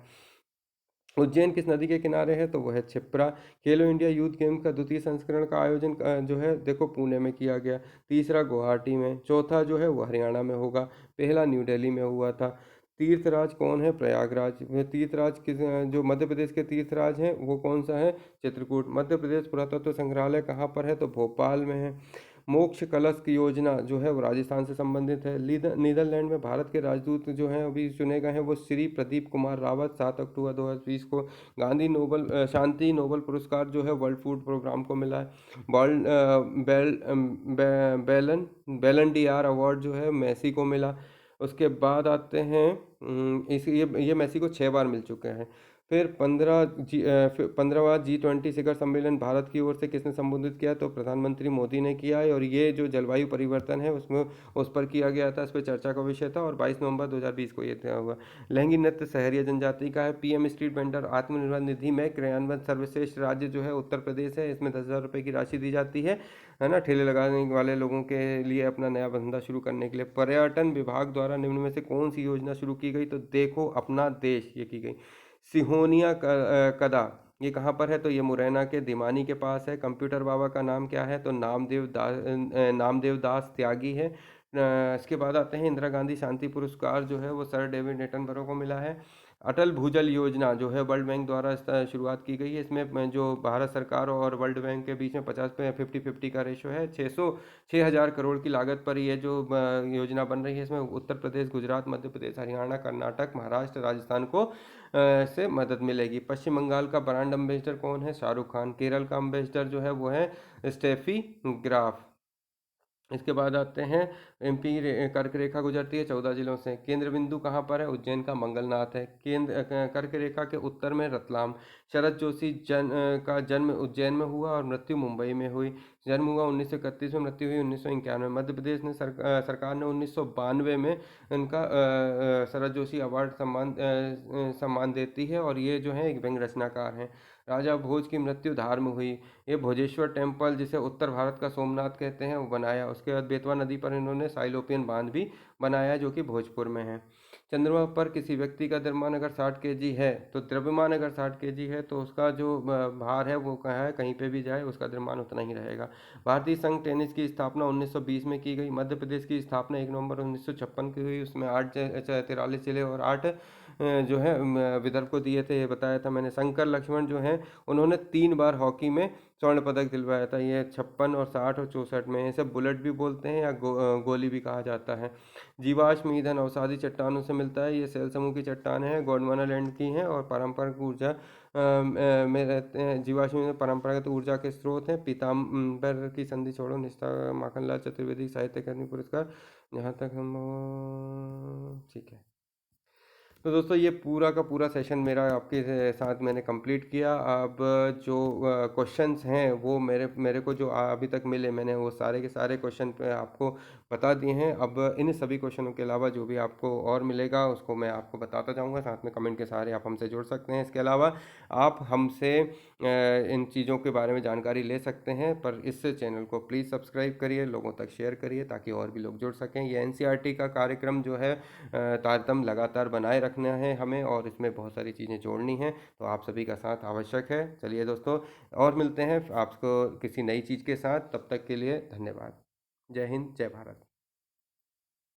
उज्जैन किस नदी के किनारे है? तो वह है क्षिप्रा। खेलो इंडिया यूथ गेम का द्वितीय संस्करण का आयोजन जो है देखो पुणे में किया गया। तीसरा गुवाहाटी में। चौथा जो है वो हरियाणा में होगा। पहला न्यू दिल्ली में हुआ था। तीर्थराज कौन है? प्रयागराज। वह तीर्थराज किस जो मध्य प्रदेश के तीर्थराज हैं वो कौन सा है? चित्रकूट। मध्य प्रदेश पुरातत्व संग्रहालय कहाँ पर है? तो भोपाल में है। मोक्ष कलश की योजना जो है वो राजस्थान से संबंधित है। नीदरलैंड में भारत के राजदूत जो हैं अभी चुने गए हैं वो श्री प्रदीप कुमार रावत। 7 अक्टूबर 2020 को गांधी नोबल शांति नोबल पुरस्कार जो है वर्ल्ड फूड प्रोग्राम को मिला है। वर्ल्ड बैलन डी आर अवार्ड जो है मेसी को मिला। उसके बाद आते हैं इस ये मेसी को 6 बार मिल चुके हैं। फिर 15वां G20 शिखर सम्मेलन भारत की ओर से किसने संबोधित किया? तो प्रधानमंत्री मोदी ने किया है। और ये जो जलवायु परिवर्तन है उसमें उस पर किया गया था, इस पर चर्चा का विषय था। और 22 नवंबर 2020 को ये था हुआ। लहंगी नृत्य सहरिया जनजाति का है। PM street vendor Atmanirbhar Nidhi में क्रियान्वयन सर्वश्रेष्ठ राज्य जो है उत्तर प्रदेश है। इसमें 10,000 रुपये की राशि दी जाती है ना, ठेले लगाने वाले लोगों के लिए अपना नया धंधा शुरू करने के लिए। पर्यटन विभाग द्वारा निम्न में से कौन सी योजना शुरू की गई? तो देखो अपना देश ये की गई। सिहोनिया कदा ये कहाँ पर है? तो ये मुरैना के दिमानी के पास है। कंप्यूटर बाबा का नाम क्या है? तो नामदेव दास त्यागी है। इसके बाद आते हैं इंदिरा गांधी शांति पुरस्कार जो है वो सर डेविड एटनबरो को मिला है। अटल भूजल योजना जो है वर्ल्ड बैंक द्वारा शुरुआत की गई है। इसमें जो भारत सरकार और वर्ल्ड बैंक के बीच में 50-50 का रेशो है। 6,000 करोड़ की लागत पर ये जो योजना बन रही है इसमें उत्तर प्रदेश, गुजरात, मध्य प्रदेश, हरियाणा, कर्नाटक, महाराष्ट्र, राजस्थान को से मदद मिलेगी। पश्चिम बंगाल का ब्रांड एम्बेसडर कौन है? शाहरुख खान। केरल का एम्बेसडर जो है वो है स्टेफी ग्राफ। इसके बाद आते हैं कर्क रेखा गुजरती है 14 जिलों से। केंद्र बिंदु कहाँ पर है? उज्जैन का मंगलनाथ है। कर्क रेखा के उत्तर में रतलाम। शरद जोशी का जन्म उज्जैन में हुआ और मृत्यु मुंबई में हुई। जन्म हुआ 1931 में, मृत्यु हुई 1991 में। मध्य प्रदेश ने सरकार ने 1992 में इनका शरद जोशी अवार्ड सम्मान देती है, और ये जो है एक व्यंग्य रचनाकार हैं। राजा भोज की मृत्यु धार में हुई। ये भोजेश्वर टेम्पल, जिसे उत्तर भारत का सोमनाथ कहते हैं, वो बनाया। उसके बाद बेतवा नदी पर इन्होंने साइलोपियन बांध भी बनाया, जो कि भोजपुर में है। चंद्रमा पर किसी व्यक्ति का द्रव्यमान अगर 60 kg है, तो द्रव्यमान अगर 60 kg है तो उसका जो भार है वो कहाँ है, कहीं पे भी जाए उसका द्रव्यमान उतना ही रहेगा। भारतीय संघ टेनिस की स्थापना 1920 में की गई। मध्य प्रदेश की स्थापना 1 नवंबर 1956 की हुई। उसमें 43 जिले और 8 जो है विदर्भ को दिए थे, ये बताया था मैंने। शंकर लक्ष्मण जो हैं, उन्होंने 3 बार हॉकी में स्वर्ण पदक दिलवाया था। ये 56 और 60 और 64 में। इसे बुलेट भी बोलते हैं या गोली भी कहा जाता है। जीवाश्म ईंधन अवसादी चट्टानों से मिलता है। ये सेल समूह की चट्टान है, गोंडवाना लैंड की हैं, और पारंपरिक ऊर्जा में रहते हैं। जीवाश्म ईंधन परंपरागत ऊर्जा के स्रोत हैं। पीताम्बर की संधि छोड़ो, निष्ठा माखनलाल चतुर्वेदी साहित्य अकादमी पुरस्कार। जहाँ तक हम ठीक है। तो दोस्तों, ये पूरा का पूरा सेशन मेरा आपके साथ मैंने कंप्लीट किया। अब जो क्वेश्चंस हैं वो मेरे को जो अभी तक मिले, मैंने वो सारे के सारे क्वेश्चन पे आपको बता दिए हैं। अब इन सभी क्वेश्चनों के अलावा जो भी आपको और मिलेगा उसको मैं आपको बताता जाऊंगा। साथ में कमेंट के सहारे आप हमसे जुड़ सकते हैं। इसके अलावा आप हमसे इन चीज़ों के बारे में जानकारी ले सकते हैं, पर इस चैनल को प्लीज़ सब्सक्राइब करिए, लोगों तक शेयर करिए, ताकि और भी लोग जुड़ सकें। ये एनसीईआरटी का कार्यक्रम जो है तारतम्य लगातार बनाए रखना है हमें, और इसमें बहुत सारी चीज़ें जोड़नी हैं, तो आप सभी का साथ आवश्यक है। चलिए दोस्तों, और मिलते हैं आपको किसी नई चीज़ के साथ। तब तक के लिए धन्यवाद। जय हिंद, जय भारत।